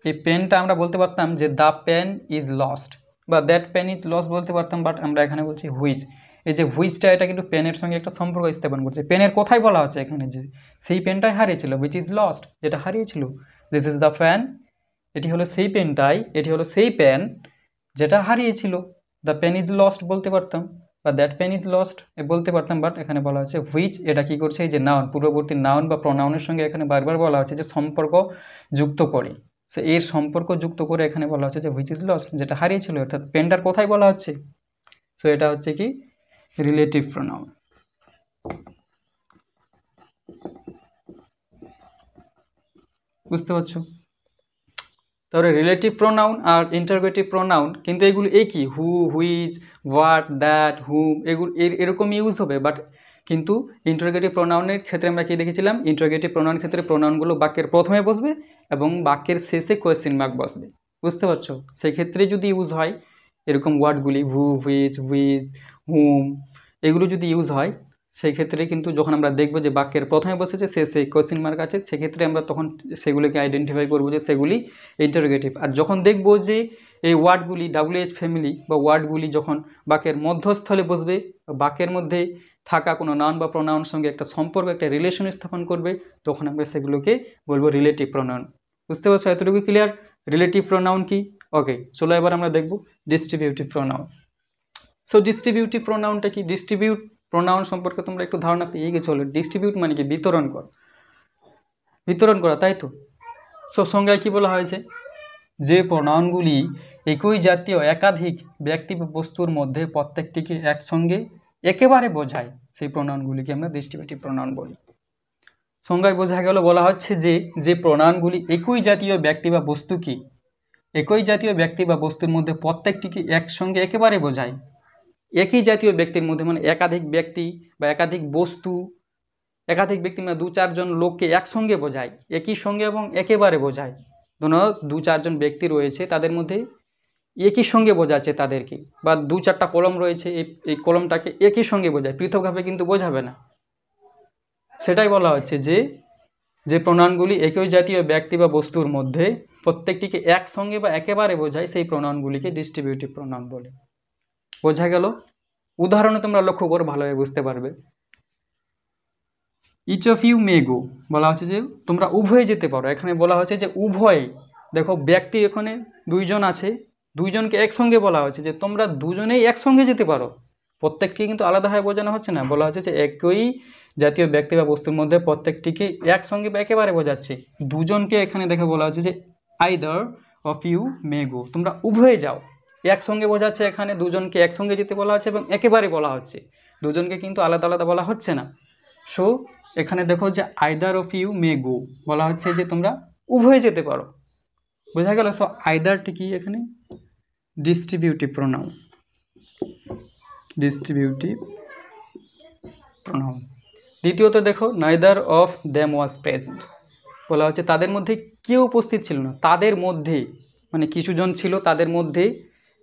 এই পেনটা আমরা বলতে পারতাম যে দ্য পেন ইজ লস্ট বা দ্যাট পেন ইজ লস্ট বলতে পারতাম, বাট আমরা এখানে বলছি হুইচ। এই যে হুইচটা এটা কিন্তু পেনের সঙ্গে একটা সম্পর্ক স্থাপন করছে। পেনের কোথায় বলা হচ্ছে এখানে যে সেই পেনটাই হারিয়েছিল, হুইচ ইজ লস্ট, যেটা হারিয়েছিল। দিস ইজ দ্য পেন, এটি হলো সেই পেনটাই, এটি হলো সেই পেন যেটা হারিয়েছিল। দ্য পেন ইজ লস্ট বলতে পারতাম বা দ্যাট পেন ইজ লস্ট বলতে পারতাম, বাট এখানে বলা হচ্ছে হুইচ। এটা কি করছে, এই যে নাউন, পূর্ববর্তী নাউন বা প্রনাউনের সঙ্গে এখানে বারবার বলা হচ্ছে যে সম্পর্ক যুক্ত করে। সো এর সম্পর্ক যুক্ত করে এখানে বলা হচ্ছে যে হুইচ ইজ লস্ট, যেটা হারিয়েছিল। অর্থাৎ পেনটার কোথায় বলা হচ্ছে, সো এটা হচ্ছে কি রিলেটিভ প্রনাউন। বুঝতে পারছো? তাহলে রিলেটিভ প্রোনাউন আর ইন্টারোগেটিভ প্রোনাউন কিন্তু এগুলো একই, হু, হুইচ, হোয়াট, দ্যাট, হুম, এগুলো এরকম ইউজ হবে। বাট কিন্তু ইন্টারোগেটিভ প্রোনাউনের ক্ষেত্রে আমরা কি দেখেছিলাম, ইন্টারোগেটিভ প্রোনাউনের ক্ষেত্রে প্রোনাউনগুলো বাক্যের প্রথমে বসবে এবং বাক্যের শেষে কোয়েশ্চেন মার্ক বসবে। বুঝতে পারছো? সেই ক্ষেত্রে যদি ইউজ হয় এরকম ওয়ার্ডগুলি, হু, হুইচ, হুম, এগুলো যদি ইউজ হয়, সেই ক্ষেত্রে কিন্তু যখন আমরা দেখব যে বাক্যের প্রথমে বসেছে শেষে কোয়েশ্চেন মার্ক আছে, সেক্ষেত্রে আমরা তখন সেগুলিকে আইডেন্টিফাই করব যে সেগুলি ইন্টারোগেটিভ। আর যখন দেখব যে এই ওয়ার্ডগুলি WH ফ্যামিলি বা ওয়ার্ডগুলি যখন বাক্যের মধ্যস্থলে বসবে, বাক্যের মধ্যে থাকা কোনো নাউন বা প্রোনাউন সঙ্গে একটা সম্পর্ক, একটা রিলেশন স্থাপন করবে, তখন আমরা সেগুলোকে বলবো রিলেটিভ প্রোনাউন। বুঝতে পারছো? এতটুকু ক্লিয়ার? রিলেটিভ প্রোনাউন কি? ওকে, চলো এবার আমরা দেখব ডিস্ট্রিবিউটিভ প্রোনাউন। সো ডিস্ট্রিবিউটিভ প্রোনাউনটা কি? ডিস্ট্রিবিউট প্রোনাউন সম্পর্কে তোমরা একটু ধারণা পেয়ে গেছো। হলো ডিস্ট্রিবিউট মানে কি? বিতরণ করা, বিতরণ করা, তাই তো? সো সংজ্ঞায় কি বলা হয়েছে, যে প্রোনাউনগুলি একই জাতীয় একাধিক ব্যক্তি বা বস্তুর মধ্যে প্রত্যেকটিকে একসঙ্গে একেবারে বোঝায়, সেই প্রোনাউনগুলিকে আমরা ডিস্ট্রিবিউটিভ প্রোনাউন বলি। সংজ্ঞায় বোঝা গেল, বলা হচ্ছে যে প্রোনাউনগুলি একই জাতীয় ব্যক্তি বা বস্তু কি, একই জাতীয় ব্যক্তি বা বস্তুর মধ্যে প্রত্যেকটিকে একসঙ্গে একেবারে বোঝায়। একই জাতীয় ব্যক্তির মধ্যে মানে একাধিক ব্যক্তি বা একাধিক বস্তু, একাধিক ব্যক্তি মানে 2-4 জন লোককে একসঙ্গে বোঝায়, একই সঙ্গে এবং একেবারে বোঝায়। ধরো 2-4 জন ব্যক্তি রয়েছে, তাদের মধ্যে একই সঙ্গে বোঝাচ্ছে তাদেরকে, বা 2-4টা কলম রয়েছে, এই কলমটাকে একই সঙ্গে বোঝায়, পৃথকভাবে কিন্তু বোঝাবে না। সেটাই বলা হচ্ছে যে প্রোনাউনগুলি একই জাতীয় ব্যক্তি বা বস্তুর মধ্যে প্রত্যেকটিকে একসঙ্গে বা একেবারে বোঝায়, সেই প্রোনাউনগুলিকে ডিস্ট্রিবিউটিভ প্রোনাউন বলে। বোঝা গেল? উদাহরণে তোমরা লক্ষ্য করো, ভালোভাবে বুঝতে পারবে। ইচ অফ ইউ মে গো, বলা হচ্ছে যে তোমরা উভয়ে যেতে পারো। এখানে বলা হচ্ছে যে উভয়ে, দেখো ব্যক্তি এখানে 2 জন আছে, 2 জনকে একসঙ্গে বলা হচ্ছে যে তোমরা দুজনেই একসঙ্গে যেতে পারো। প্রত্যেকটি কিন্তু আলাদাভাবে বোঝানো হচ্ছে না, বলা হচ্ছে যে একই জাতীয় ব্যক্তি বা বস্তুর মধ্যে প্রত্যেকটিকে একসঙ্গে বা একেবারে বোঝাচ্ছে। দুজনকে এখানে দেখে বলা হচ্ছে যে আইদার অফ ইউ মে গো, তোমরা উভয়ে যাও। একসঙ্গে বোঝাচ্ছে, এখানে দুজনকে একসঙ্গে যেতে বলা হচ্ছে এবং একেবারে বলা হচ্ছে, দুজনকে কিন্তু আলাদা আলাদা বলা হচ্ছে না। সো এখানে দেখো যে আইদার অফ ইউ মে গো, বলা হচ্ছে যে তোমরা উভয়ে যেতে পারো। বোঝা গেল? সো আইদারটি কি এখানে ডিস্ট্রিবিউটিভ প্রোনাউন, ডিস্ট্রিবিউটিভ প্রোনাউন। দ্বিতীয়ত দেখো neither of them was present, বলা হচ্ছে তাদের মধ্যে কেউ উপস্থিত ছিল না। তাদের মধ্যে মানে কিছু জন ছিল, তাদের মধ্যে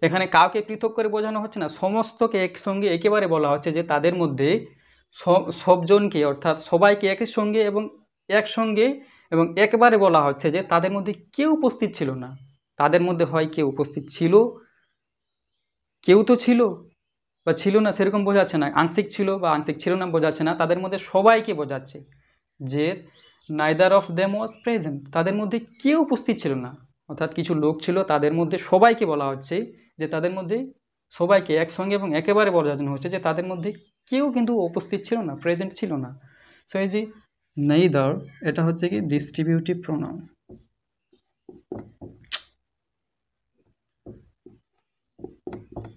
এখানে কাউকে পৃথক করে বোঝানো হচ্ছে না, সমস্তকে একসঙ্গে একেবারে বলা হচ্ছে যে তাদের মধ্যে সবজনকে, অর্থাৎ সবাইকে একই সঙ্গে এবং একসঙ্গে এবং একবারে বলা হচ্ছে যে তাদের মধ্যে কেউ উপস্থিত ছিল না। তাদের মধ্যে হয় কেউ উপস্থিত ছিল, কেউ তো ছিল বা ছিল না সেরকম বোঝাচ্ছে না, আংশিক ছিল বা আংশিক ছিল না বোঝাচ্ছে না, তাদের মধ্যে সবাইকে বোঝাচ্ছে যে neither of them was present, তাদের মধ্যে কেউ উপস্থিত ছিল না। অর্থাৎ কিছু লোক ছিল, তাদের মধ্যে সবাইকে বলা হচ্ছে যে তাদের মধ্যে সবাইকে একসঙ্গে এবং একেবারে বোঝানো হচ্ছে যে তাদের মধ্যে কেউ কিন্তু উপস্থিত ছিল না, প্রেজেন্ট ছিল না। সো এই যে নেইদার, এটা হচ্ছে কি ডিস্ট্রিবিউটিভ প্রোনাউন।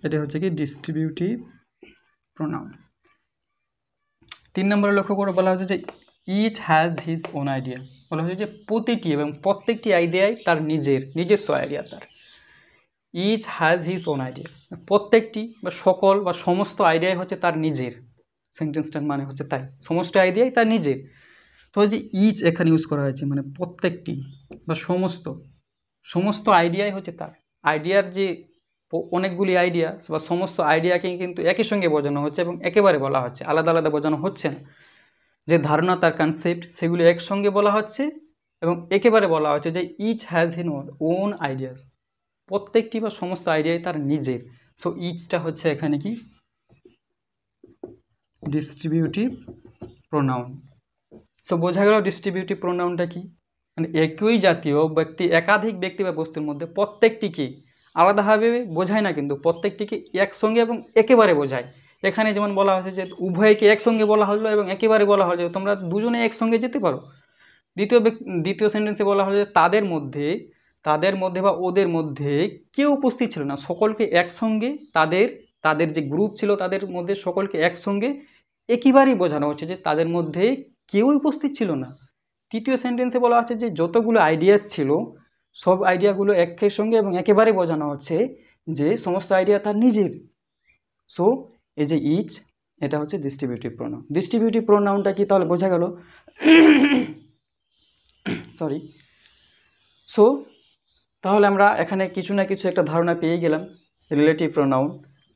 এটা হচ্ছে কি ডিস্ট্রিবিউটিভ প্রোনাউন। 3 নম্বরে লক্ষ্য করে বলা হচ্ছে যে each has his own idea, বলা হচ্ছে যে প্রতিটি এবং প্রত্যেকটি আইডিয়াই তার নিজস্ব আইডিয়া তার। Each has his own idea, প্রত্যেকটি বা সকল বা সমস্ত আইডিয়াই হচ্ছে তার নিজের। সেন্টেন্সটার মানে হচ্ছে তাই, সমস্ত আইডিয়াই তার নিজের। তো যে ইচ এখানে ইউজ করা হয়েছে মানে প্রত্যেকটি বা সমস্ত আইডিয়াই হচ্ছে তার। আইডিয়ার যে অনেকগুলি আইডিয়া বা সমস্ত আইডিয়াকে কিন্তু একই সঙ্গে বোঝানো হচ্ছে এবং একেবারে বলা হচ্ছে, আলাদা আলাদা বোঝানো হচ্ছে না। যে ধারণা তার কনসেপ্ট সেগুলো একসঙ্গে বলা হচ্ছে এবং একেবারে বলা হচ্ছে যে ইচ হ্যাজ হিন ওন আইডিয়াস, প্রত্যেকটি বা সমস্ত আইডিয়াই তার নিজের। সো ইচটা হচ্ছে এখানে কি ডিস্ট্রিবিউটিভ প্রোনাউন। সো বোঝা গেল ডিস্ট্রিবিউটিভ প্রোনাউনটা কি, মানে একই জাতীয় ব্যক্তি একাধিক ব্যক্তি বা বস্তুর মধ্যে প্রত্যেকটিকে আলাদাভাবে বোঝায় না, কিন্তু প্রত্যেকটিকে একসঙ্গে এবং একেবারে বোঝায়। এখানে যেমন বলা হয়েছে যে উভয়কে একসঙ্গে বলা হলো এবং একেবারে বলা হলো তোমরা দুজনে একসঙ্গে যেতে পারো। দ্বিতীয় সেন্টেন্সে বলা হলো যে তাদের মধ্যে বা ওদের মধ্যে কেউ উপস্থিত ছিল না, সকলকে একসঙ্গে তাদের যে গ্রুপ ছিল তাদের মধ্যে সকলকে একসঙ্গে একেবারেই বোঝানো হচ্ছে যে তাদের মধ্যে কেউই উপস্থিত ছিল না। তৃতীয় সেন্টেন্সে বলা হচ্ছে যে যতগুলো আইডিয়াস ছিল সব আইডিয়াগুলো একের সঙ্গে এবং একেবারে বোঝানো হচ্ছে যে সমস্ত আইডিয়া তার নিজের। সো এই যে ইচ, এটা হচ্ছে ডিস্ট্রিবিউটিভ প্রোনাউন। ডিস্ট্রিবিউটিভ প্রোনাউনটা কি তাহলে বোঝা গেল? সরি। সো তাহলে আমরা এখানে কিছু না কিছু একটা ধারণা পেয়ে গেলাম রিলেটিভ প্রোনাউন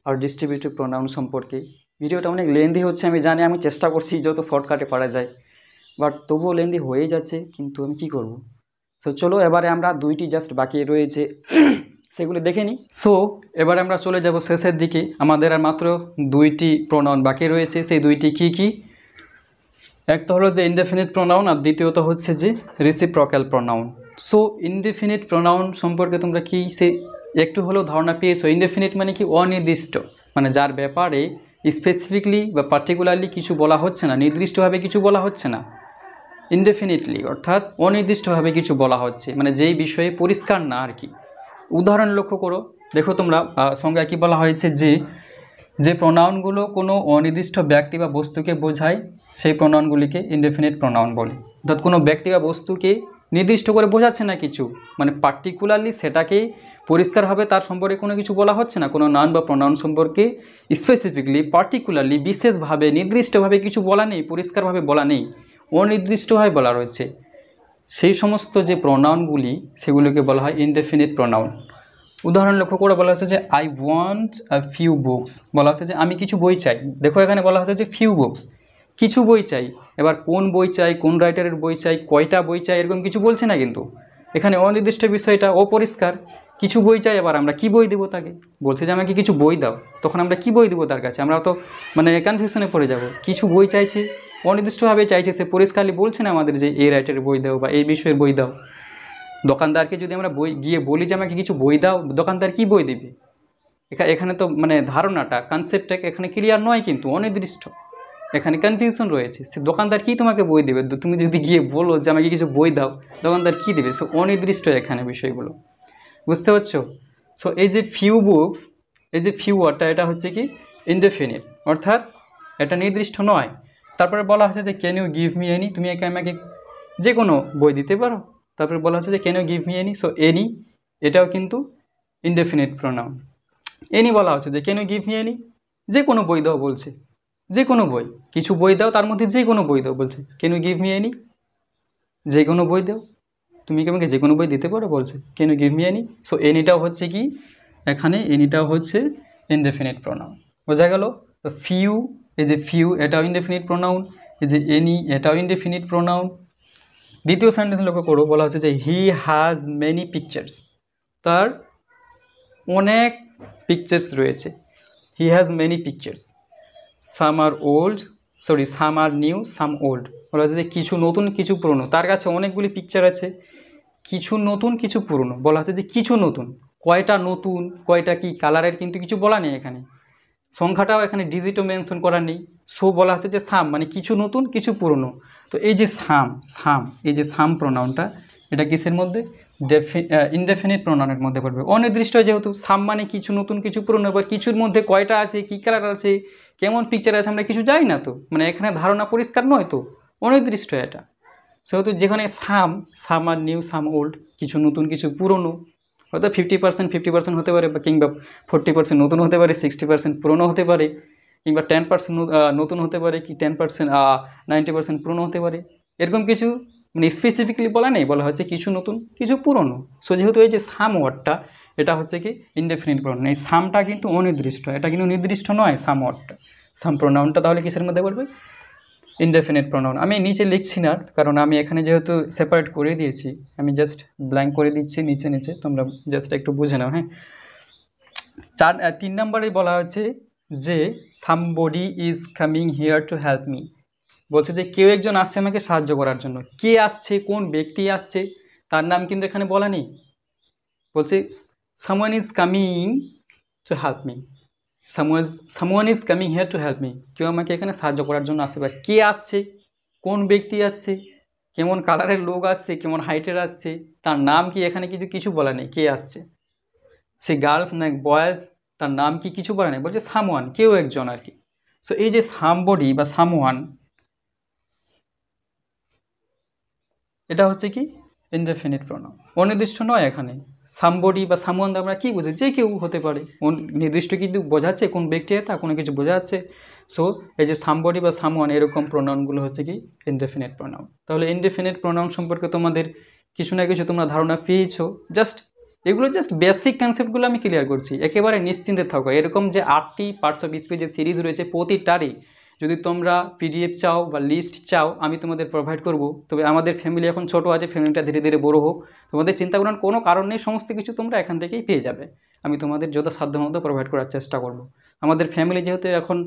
আর ডিস্ট্রিবিউটিভ প্রোনাউন সম্পর্কে। ভিডিওটা অনেক লেন্দি হচ্ছে আমি জানি, আমি চেষ্টা করছি যত শর্টকাটে পারা যায়, বাট তবুও লেন্দি হয়ে যাচ্ছে, কিন্তু আমি কি করব। সো চলো এবারে আমরা দুইটি জাস্ট বাকি রয়েছে সেগুলো দেখে নিই। সো এবারে আমরা চলে যাব শেষের দিকে, আমাদের আর মাত্র দুইটি প্রোনাউন বাকি রয়েছে। সেই দুইটি কি কি? একটা হলো যে ইনডেফিনিট প্রোনাউন আর দ্বিতীয়ত হচ্ছে যে reciprocal pronoun. So indefinite pronoun সম্পর্কে তোমরা কি সে একটু হলেও ধারণা পেয়েছো? ইনডেফিনিট মানে কি অনির্দিষ্ট, মানে যার ব্যাপারে স্পেসিফিকলি বা পার্টিকুলারলি কিছু বলা হচ্ছে না, নির্দিষ্টভাবে কিছু বলা হচ্ছে না। ইনডেফিনিটলি অর্থাৎ অনির্দিষ্টভাবে কিছু বলা হচ্ছে, মানে যেই বিষয়ে পরিষ্কার না আর কি। উদাহরণ লক্ষ্য করো, দেখো তোমরা সংজ্ঞায় কি বলা হয়েছে যে প্রোনাউনগুলো কোনো অনির্দিষ্ট ব্যক্তি বা বস্তুকে বোঝায় সেই প্রোনাউনগুলিকে ইনডেফিনিট প্রোনাউন বলে। অর্থাৎ কোনো ব্যক্তি বা বস্তুকে নির্দিষ্ট করে বোঝাচ্ছে না কিছু, মানে পার্টিকুলারলি সেটাকে পরিষ্কারভাবে তার সম্পর্কে কোনো কিছু বলা হচ্ছে না, কোনো নাউন বা প্রোনাউন সম্পর্কে স্পেসিফিকলি পার্টিকুলারলি বিশেষভাবে নির্দিষ্টভাবে কিছু বলা নেই, পরিষ্কারভাবে বলা নেই, অনির্দিষ্টভাবে বলা রয়েছে। সেই সমস্ত যে প্রোনাউনগুলি সেগুলোকে বলা হয় ইনডেফিনিট প্রোনাউন। উদাহরণ লক্ষ্য করে বলা হচ্ছে যে I want a few books, বলা হচ্ছে যে আমি কিছু বই চাই। দেখো এখানে বলা হচ্ছে যে ফিউ বুকস, কিছু বই চাই। এবার কোন বই চাই, কোন রাইটারের বই চাই, কয়টা বই চাই, এরকম কিছু বলছে না, কিন্তু এখানে অনির্দিষ্ট বিষয়টা অপরিষ্কার। কিছু বই চাই, এবার আমরা কি বই দেবো তাকে? বলছে যে আমাকে কিছু বই দাও, তখন আমরা কি বই দেবো তার কাছে? আমরা তো মানে কনফিউশনে পড়ে যাব। কিছু বই চাইছে, অনির্দিষ্টভাবে চাইছে, সে পরিষ্কারলি বলছে না আমাদের যে এই রাইটারের বই দাও বা এই বিষয়ের বই দাও। দোকানদারকে যদি আমরা বই গিয়ে বলি যে আমাকে কিছু বই দাও, দোকানদার কি বই দেবে? এখানে তো মানে ধারণাটা কনসেপ্টটা এখানে ক্লিয়ার নয়, কিন্তু অনির্দিষ্ট, এখানে কনফিউশন রয়েছে। সে দোকানদার কি তোমাকে বই দেবে? তুমি যদি গিয়ে বলো যে আমাকে কিছু বই দাও, দোকানদার কি দেবে? সো অনির্দিষ্ট এখানে বিষয়গুলো, বুঝতে পারছো? সো এই যে ফিউ বুকস, এই যে ফিউ ওয়ার্ডটা, এটা হচ্ছে কি ইনডেফিনিট, অর্থাৎ এটা নির্দিষ্ট নয়। তারপরে বলা হচ্ছে যে can you give me any, তুমি আমাকে যে কোনো বই দিতে পারো। তারপরে বলা হচ্ছে যে can you give me any, so any এটাও কিন্তু ইনডেফিনিট প্রোনাউন। এনি বলা হচ্ছে যে can you give me any, যে কোনো বই দাও বলছে, যে কোনো বই, কিছু বই দাও তার মধ্যে যে কোনো বই দাও বলছে। Can you give me any, যে কোনো বই দাও, তুমি কি আমাকে যে কোনো বই দিতে পারো বলছে, can you give me any. So এনিটাও হচ্ছে কি এখানে, এনিটাও হচ্ছে ইনডেফিনিট প্রোনাউন। বোঝা গেল? তো ফিউ, এই যে ফিউ এটাও ইনডেফিনিট প্রোনাউন, এই যে এনি এটাও ইনডেফিনিট প্রোনাউন। দ্বিতীয় সেন্টেন্স লক্ষ্য করো, বলা হচ্ছে যে হি হ্যাজ মেনি পিকচার্স, তার অনেক পিকচার্স রয়েছে। He has many pictures, some are old, sorry some are new, some old. বলা হচ্ছে যে কিছু নতুন কিছু পুরনো, তার কাছে অনেকগুলি পিকচার আছে, কিছু নতুন কিছু পুরনো। বলা হচ্ছে যে কিছু নতুন, কয়টা নতুন, কয়টা কি কালারের কিন্তু কিছু বলা নেই এখানে, সংখ্যাটাও এখানে ডিজিটও মেনশন করা নেই। সো বলা হচ্ছে যে সাম মানে কিছু নতুন কিছু পুরনো। তো এই যে সাম এই যে সাম প্রোনাউনটা, এটা কিসের মধ্যে? ইনডেফিনিট প্রোনাউনের মধ্যে পড়বে। অনির্দিষ্ট যেহেতু, সাম মানে কিছু নতুন কিছু পুরনো, এবার কিছুর মধ্যে কয়টা আছে, কী কালার আছে, কেমন পিকচার আছে, আমরা কিছু জানি না, তো মানে এখানে ধারণা পরিষ্কার নয়, তো অনির্দিষ্ট এটা। সেহেতু যেখানে সাম আর নিউ, সাম ওল্ড, কিছু নতুন কিছু পুরনো, হয়তো 50% হতে পারে, বা কিংবা 40% নতুন হতে পারে, 60% পুরনো হতে পারে, কিংবা 10% নতুন হতে পারে, কি 10% 90% পুরনো হতে পারে। এরকম কিছু মানে স্পেসিফিকলি বলা নেই, বলা হচ্ছে কিছু নতুন কিছু পুরনো। সো যেহেতু এই যে সাম ওয়ার্ডটা, এটা হচ্ছে কি ইনডেফিনিট প্রোনাউন। এই সামটা কিন্তু অনির্দিষ্ট, এটা কিন্তু নির্দিষ্ট নয় সাম ওয়ার্ডটা। সাম প্রোনাউনটা তাহলে কিসের মধ্যে পড়বে? ইনডেফিনিট প্রোনাউন আমি নিচে লিখছি না, কারণ আমি এখানে যেহেতু সেপারেট করে দিয়েছি, আমি জাস্ট ব্ল্যাঙ্ক করে দিচ্ছি নিচে নিচে, তোমরা জাস্ট একটু বুঝে নাও। হ্যাঁ, 3 নম্বরে বলা হয়েছে যে somebody is coming here to help me. বলছে যে কেউ একজন আসছে আমাকে সাহায্য করার জন্য। কে আসছে, কোন ব্যক্তি আসছে, তার নাম কিন্তু এখানে বলা নেই। বলছে someone is coming to help me, someone is coming here to help me. কেউ আমাকে এখানে সাহায্য করার জন্য আসছে। এবার কে আসছে, কোন ব্যক্তি আসছে, কেমন কালারের লোক আসছে, কেমন হাইটের আসছে, তার নাম কি, এখানে কিছু বলা নেই। কে আসছে, সে গার্লস না বয়েজ, তার নাম কি কিছু বলা নেই। বলছে সামওয়ান, কেউ একজন আর কি। সো এই যে সামবডি বা সামওয়ান, এটা হচ্ছে কি ইনডেফিনিট প্রোনাউন, অনির্দিষ্ট নয়। এখানে সামবডি বা সামওয়ান আমরা কি বুঝি, যে কেউ হতে পারে, নির্দিষ্ট কিন্তু বোঝাচ্ছে কোন ব্যক্তি এটা কোনো কিছু বোঝাচ্ছে। সো এই যে সামবডি বা সামওয়ান এরকম প্রোনাউনগুলো হচ্ছে কি ইনডেফিনিট প্রোনাউন। তাহলে ইনডেফিনিট প্রোনাউন সম্পর্কে তোমাদের কিছু না কিছু তোমরা ধারণা পেয়েছো। জাস্ট এগুলো জাস্ট বেসিক কনসেপ্টগুলো আমি ক্লিয়ার করছি, একেবারে নিশ্চিন্তে থাকো। এরকম যে 8টি পার্টস অফ স্পিচ যে সিরিজ রয়েছে, প্রতিটারই যদি তোমরা পিডিএফ চাও বা লিস্ট চাও, আমি তোমাদের প্রোভাইড করব। তবে আমাদের ফ্যামিলি এখন ছোটো আছে, ফ্যামিলিটা ধীরে ধীরে বড়ো হোক, তোমাদের চিন্তা করার কোনো কারণ নেই, সমস্ত কিছু তোমরা এখান থেকেই পেয়ে যাবে। আমি তোমাদের যথাসাধ্য মতো প্রোভাইড করার চেষ্টা করব। আমাদের ফ্যামিলি যেহেতু এখন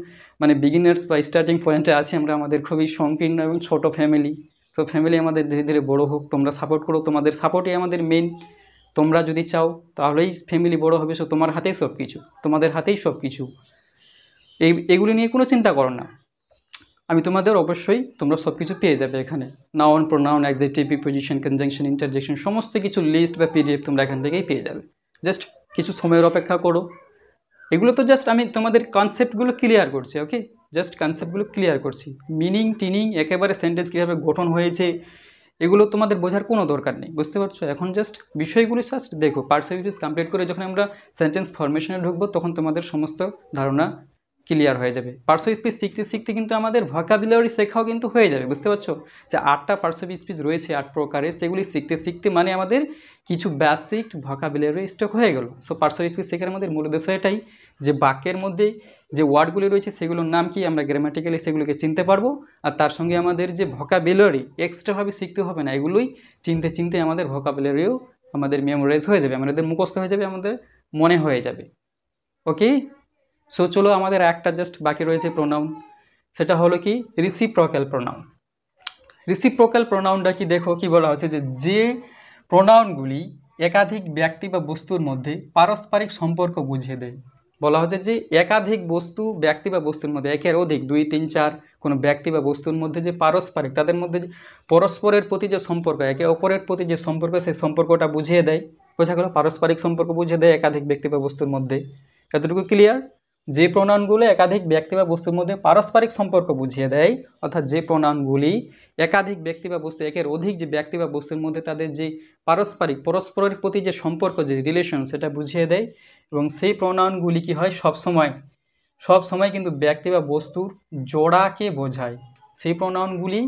মানে বিগিনার্স বা স্টার্টিং পয়েন্টে আছি, আমরা আমাদের খুবই সংকীর্ণ এবং ছোট ফ্যামিলি। তো ফ্যামিলি আমাদের ধীরে ধীরে বড়ো হোক, তোমরা সাপোর্ট করো, তোমাদের সাপোর্টই আমাদের মেইন। তোমরা যদি চাও তাহলেই ফ্যামিলি বড়ো হবে। সো তোমার হাতেই সব কিছু, তোমাদের হাতেই সব কিছু। এইগুলি নিয়ে কোনো চিন্তা করো না, আমি তোমাদের অবশ্যই তোমরা সব কিছু পেয়ে যাবে এখানে। Noun, pronoun, adjective, preposition, conjunction, interjection, সমস্ত কিছু লিস্ট বা পিডিএফ তোমরা এখান থেকেই পেয়ে যাবে। জাস্ট কিছু সময়ের অপেক্ষা করো। এগুলো তো জাস্ট আমি তোমাদের কনসেপ্টগুলো ক্লিয়ার করছি, ওকে? জাস্ট কনসেপ্টগুলো ক্লিয়ার করছি। মিনিং টিনিং একেবারে সেন্টেন্স কীভাবে গঠন হয়েছে এগুলো তোমাদের বোঝার কোনো দরকার নেই, বুঝতে পারছো? এখন জাস্ট বিষয়গুলি জাস্ট দেখো। পার্টস অফ স্পিচ কমপ্লিট করে যখন আমরা সেন্টেন্স ফরমেশনে ঢুকবো, তখন তোমাদের সমস্ত ধারণা ক্লিয়ার হয়ে যাবে। পার্টস অফ স্পিচ শিখতে শিখতে কিন্তু আমাদের ভোকাবুলারি শেখাও কিন্তু হয়ে যাবে, বুঝতে পারছো? যে 8টা পার্টস অফ স্পিচ রয়েছে 8 প্রকারের, সেগুলি শিখতে শিখতে মানে আমাদের কিছু বেসিক ভোকাবুলারি স্টক হয়ে গেল। সো পার্টস অফ স্পিচ শেখার আমাদের মূল উদ্দেশ্য এটাই যে বাক্যের মধ্যে যে ওয়ার্ডগুলি রয়েছে সেগুলোর নাম কি, আমরা গ্রামাটিক্যালি সেগুলোকে চিনতে পারবো। আর তার সঙ্গে আমাদের যে ভোকাবুলারি এক্সট্রাভাবে শিখতে হবে না, এগুলোই চিনতে চিনতে আমাদের ভোকাবুলারিও আমাদের মেমোরাইজ হয়ে যাবে, আমাদের মুখস্থ হয়ে যাবে, আমাদের মনে হয়ে যাবে। ওকে, সো চলো আমাদের একটা জাস্ট বাকি রয়েছে প্রোনাউন, সেটা হলো কি রিসিপ্রোক্যাল প্রোনাউন। রিসিপ্রোক্যাল প্রোনাউনটা কি দেখো, কি বলা হচ্ছে যে প্রোনাউনগুলি একাধিক ব্যক্তি বা বস্তুর মধ্যে পারস্পরিক সম্পর্ক বুঝিয়ে দেয়। বলা হচ্ছে যে একাধিক বস্তু, ব্যক্তি বা বস্তুর মধ্যে, একের অধিক, 2, 3, 4 কোনো ব্যক্তি বা বস্তুর মধ্যে যে পারস্পরিক, তাদের মধ্যে পরস্পরের প্রতি যে সম্পর্ক, একে অপরের প্রতি যে সম্পর্ক, সেই সম্পর্কটা বুঝিয়ে দেয়। বোঝা গেল? পারস্পরিক সম্পর্ক বুঝিয়ে দেয় একাধিক ব্যক্তি বা বস্তুর মধ্যে। এতটুকু ক্লিয়ার? যে প্রোনাউনগুলো একাধিক ব্যক্তি বা বস্তুর মধ্যে পারস্পরিক সম্পর্ক বুঝিয়ে দেয়, অর্থাৎ যে প্রোনাউনগুলি একাধিক ব্যক্তি বা বস্তু, একের অধিক যে ব্যক্তি বা বস্তুর মধ্যে তাদের যে পারস্পরিক, পরস্পরের প্রতি যে সম্পর্ক, যে রিলেশন, সেটা বুঝিয়ে দেয়। এবং সেই প্রোনাউনগুলি কি হয়, সব সময় কিন্তু ব্যক্তি বা বস্তুর জোড়াকে বোঝায়। সেই প্রোনাউনগুলি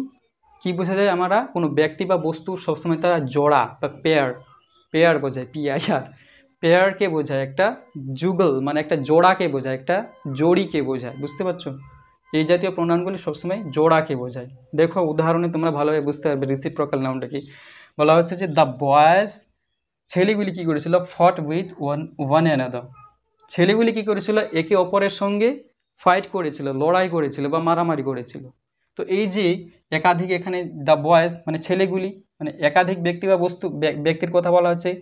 কি বোঝা যায়, আমরা কোনো ব্যক্তি বা বস্তুর সবসময় তারা জোড়া বা পেয়ার বোঝায়, PIR, পেয়ারকে বোঝায়, একটা যুগল মানে একটা জোড়াকে বোঝায়, একটা জড়িকে বোঝায়, বুঝতে পারছো? এই জাতীয় প্রোনাউনগুলি সবসময় জোড়াকে বোঝায়। দেখো উদাহরণে তোমরা ভালোভাবে বুঝতে পারবে রিসিপ্রোক্যাল নাউনটা কি। বলা হচ্ছে যে দ্য বয়েজ, ছেলেগুলি কী করেছিল, ফট উইথ ওয়ান অ্যানাদার। ছেলেগুলি কী করেছিল, একে অপরের সঙ্গে ফাইট করেছিল, লড়াই করেছিল বা মারামারি করেছিল। তো এই যে একাধিক, এখানে দ্য বয়েজ মানে ছেলেগুলি, মানে একাধিক ব্যক্তি বা বস্তু, ব্যক্তির কথা বলা হচ্ছে,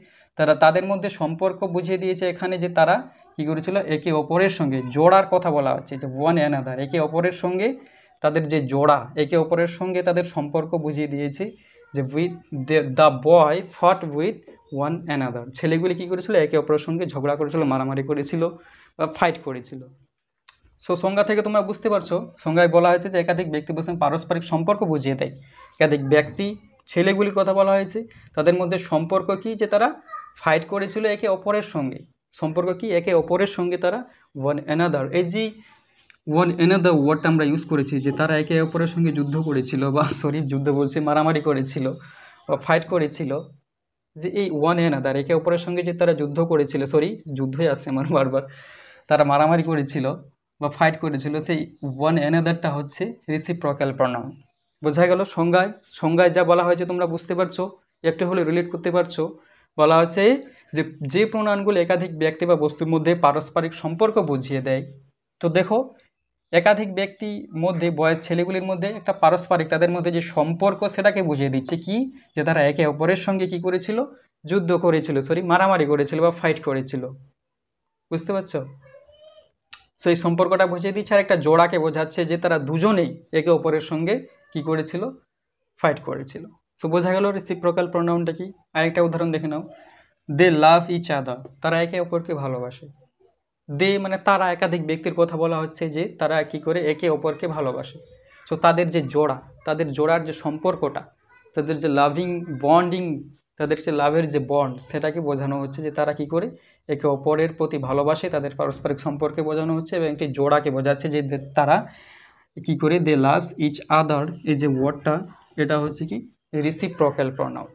তাদের মধ্যে সম্পর্ক বুঝিয়ে দিয়েছে এখানে যে তারা কী করেছিল, একে অপরের সঙ্গে, জোড়ার কথা বলা হচ্ছে যে ওয়ান অ্যানাদার, একে অপরের সঙ্গে তাদের যে জোড়া, একে অপরের সঙ্গে তাদের সম্পর্ক বুঝিয়ে দিয়েছে যে দ্য বয় ফট উইথ ওয়ান অ্যানাদার। ছেলেগুলি কী করেছিল, একে অপরের সঙ্গে ঝগড়া করেছিল, মারামারি করেছিল বা ফাইট করেছিল। সো সংজ্ঞা থেকে তোমরা বুঝতে পারছো, সংজ্ঞায় বলা হয়েছে যে একাধিক ব্যক্তি বস্তুর পারস্পরিক সম্পর্ক বুঝিয়ে দেয়। একাধিক ব্যক্তি, ছেলেগুলির কথা বলা হয়েছে, তাদের মধ্যে সম্পর্ক কি, যে তারা ফাইট করেছিল একে অপরের সঙ্গে। সম্পর্ক কি, একে অপরের সঙ্গে তারা ওয়ান অ্যানাদার, এই যে ওয়ান অ্যানাদার ওয়ার্ডটা আমরা ইউজ করেছি, যে তারা একে অপরের সঙ্গে যুদ্ধ করেছিল, বা যুদ্ধ বলছে, মারামারি করেছিল বা ফাইট করেছিল। যে এই ওয়ান অ্যানাদার, একে অপরের সঙ্গে যে তারা যুদ্ধ করেছিল, যুদ্ধই আসছে আমার বারবার, তারা মারামারি করেছিল, বা ফাইট করেছিল, সেই ওয়ান অ্যানাদারটা হচ্ছে রিসিপ্রকাল প্রনাউন। বোঝা গেল? সংজ্ঞায় যা বলা হয়েছে তোমরা বুঝতে পারছো, একটু হলে রিলেট করতে পারছো। বলা হচ্ছে যে প্রনাউনগুলো একাধিক ব্যক্তি বা বস্তুর মধ্যে পারস্পরিক সম্পর্ক বুঝিয়ে দেয়। তো দেখো, একাধিক ব্যক্তি মধ্যে, বয়স ছেলেগুলির মধ্যে একটা পারস্পরিক, তাদের মধ্যে যে সম্পর্ক সেটাকে বুঝিয়ে দিচ্ছে কি, যে তারা একে অপরের সঙ্গে কি করেছিল, যুদ্ধ করেছিল, মারামারি করেছিল বা ফাইট করেছিল। বুঝতে পারছো? সো এই সম্পর্কটা বুঝিয়ে দিচ্ছে। আর একটা জোড়াকে বোঝাচ্ছে যে তারা দুজনেই একে অপরের সঙ্গে কি করেছিল, ফাইট করেছিল। সো বোঝা গেল রেসিপ্রোকাল প্রোনাউনটা কি। আরেকটা উদাহরণ দেখে নাও, দে লাভ ইচ আদার, তারা একে অপরকে ভালোবাসে। দে মানে তারা, একাধিক ব্যক্তির কথা বলা হচ্ছে যে তারা কি করে একে অপরকে ভালোবাসে। সো তাদের যে জোড়া, তাদের জোড়ার যে সম্পর্কটা, তাদের যে লাভিং বন্ডিং, তাদের যে লাভের যে বন্ড, সেটাকে বোঝানো হচ্ছে যে তারা কি করে একে অপরের প্রতি ভালোবাসে, তাদের পারস্পরিক সম্পর্কে বোঝানো হচ্ছে। এবং একটি জোড়াকে বোঝাচ্ছে যে তারা কি করে দে লাভস ইচ আদার, এই যে ওয়ার্ডটা, এটা হচ্ছে কি রিসিপ্রোকাল প্রনাউন।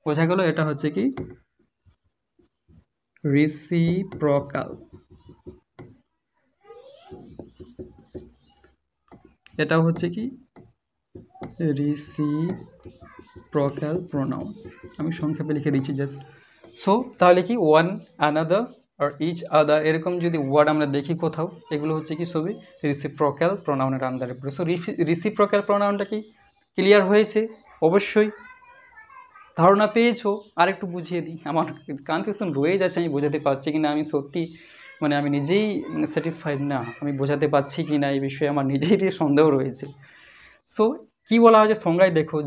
বোঝা গেল? এটা হচ্ছে কি রিসিপ্রোকাল, এটা হচ্ছে কি রিসিপ্রোকাল প্রোনাউন। আমি সংক্ষেপে লিখে দিচ্ছি জাস্ট। সো তাহলে কি ওয়ান অ্যানাদার আর ইচ আদার, এরকম যদি ওয়ার্ড আমরা দেখি কোথাও, এগুলো হচ্ছে কি সবই রিসিপ্রোকাল প্রোনাউনের আন্ডারে পড়ে। সো রিসিপ্রোকাল প্রোনাউনটা কি ক্লিয়ার হয়েছে? অবশ্যই ধারণা পেয়েছো? আর একটু বুঝিয়ে দিই, আমার কনফিউশন রয়ে যাচ্ছে, আমি বোঝাতে পারছি কি না, আমি সত্যি মানে আমি নিজেই স্যাটিসফাইড না, আমি বোঝাতে পারছি কি না এই বিষয়ে আমার নিজেরই সন্দেহ রয়েছে। সো কি বলা হয়েছে সংজ্ঞায়, দেখো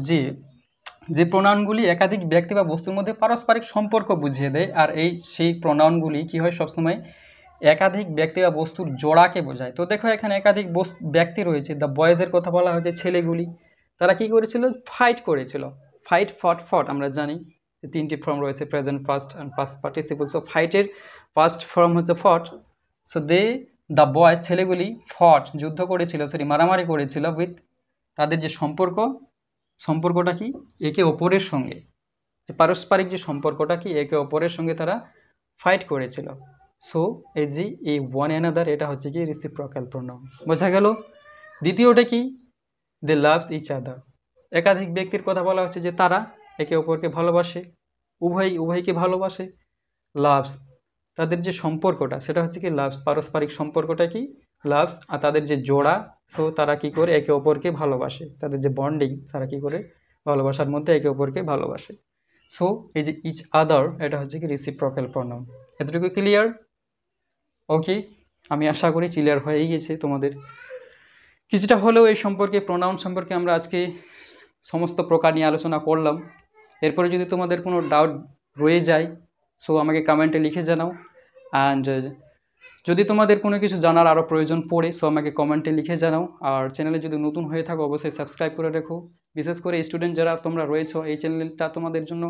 যে প্রোনাউনগুলি একাধিক ব্যক্তি বা বস্তুর মধ্যে পারস্পরিক সম্পর্ক বুঝিয়ে দেয়, আর সেই প্রোনাউনগুলি কি হয় সবসময় একাধিক ব্যক্তি বা বস্তুর জোড়াকে বোঝায়। তো দেখো এখানে একাধিক ব্যক্তি রয়েছে, দ্য বয়েজের কথা বলা হয়েছে, ছেলেগুলি, তারা কি করেছিল, ফাইট করেছিল। ফাইট, ফট, আমরা জানি যে তিনটি ফর্ম রয়েছে, present, first and past participle. So ফাইটের ফার্স্ট ফর্ম হচ্ছে ফট। সো দ্য বয়েজ, ছেলেগুলি, ফট, যুদ্ধ করেছিল, মারামারি করেছিল, উইথ, তাদের যে সম্পর্কটা কি একে অপরের সঙ্গে, যে পারস্পরিক যে সম্পর্কটা কি একে অপরের সঙ্গে তারা ফাইট করেছিল। সো এই ওয়ান অ্যানাদার, এটা হচ্ছে কি রিসিপ্রোকাল প্রোনাউন। বোঝা গেল? দ্বিতীয়টা কি, দে লাভস ইচ আদার, একাধিক ব্যক্তির কথা বলা হচ্ছে যে তারা একে অপরকে ভালোবাসে, উভয়কে ভালোবাসে। লাভস, তাদের যে সম্পর্কটা সেটা হচ্ছে কি লাভস, পারস্পরিক সম্পর্কটা কি লাভস, আর তাদের যে জোড়া, সো তারা কি করে একে অপরকে ভালোবাসে, তাদের যে বন্ডিং, তারা কি করে ভালোবাসার মধ্যে একে অপরকে ভালোবাসে। সো এই যে ইচ আদার, এটা হচ্ছে কি রিসিপ্রোকাল প্রোনাউন। এতটুকু ক্লিয়ার? ওকে, আমি আশা করি ক্লিয়ার হয়ে গেছে তোমাদের কিছুটা হলেও এই সম্পর্কে, প্রোনাউন সম্পর্কে আমরা আজকে সমস্ত প্রকার নিয়ে আলোচনা করলাম। এরপরে যদি তোমাদের কোনো ডাউট রয়ে যায়, সো আমাকে কমেন্টে লিখে জানাও। অ্যান্ড যদি তোমাদের কোনো কিছু জানার আরও প্রয়োজন পড়ে, সো আমাকে কমেন্টে লিখে জানাও। আর চ্যানেলে যদি নতুন হয়ে থাকো অবশ্যই সাবস্ক্রাইব করে রেখো। বিশেষ করে স্টুডেন্ট যারা তোমরা রয়েছো, এই চ্যানেলটা তোমাদের জন্য।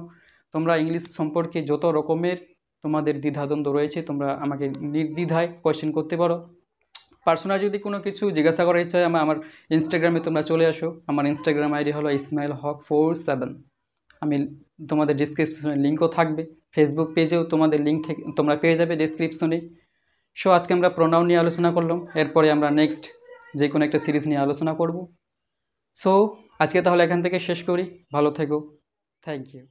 তোমরা ইংলিশ সম্পর্কে যত রকমের তোমাদের দ্বিধাদ্বন্দ্ব রয়েছে, তোমরা আমাকে নির্দ্বিধায় কোয়েশ্চেন করতে পারো। পার্সোনাল যদি কোনো কিছু জিজ্ঞাসা করার ইচ্ছা হয়, আমার ইনস্টাগ্রামে তোমরা চলে আসো। আমার ইনস্টাগ্রাম আইডি হলো ismailhaq47। আমি তোমাদের ডিসক্রিপশনে লিঙ্কও থাকবে, ফেসবুক পেজেও তোমাদের লিঙ্ক থেকে তোমরা পেয়ে যাবে ডিসক্রিপশনে। সো আজকে আমরা প্রোনাউন নিয়ে আলোচনা করলাম, এরপরে আমরা নেক্সট যে কোনো একটা সিরিজ নিয়ে আলোচনা করব। সো আজকে তাহলে এখান থেকে শেষ করি, ভালো থেকো, থ্যাংক ইউ।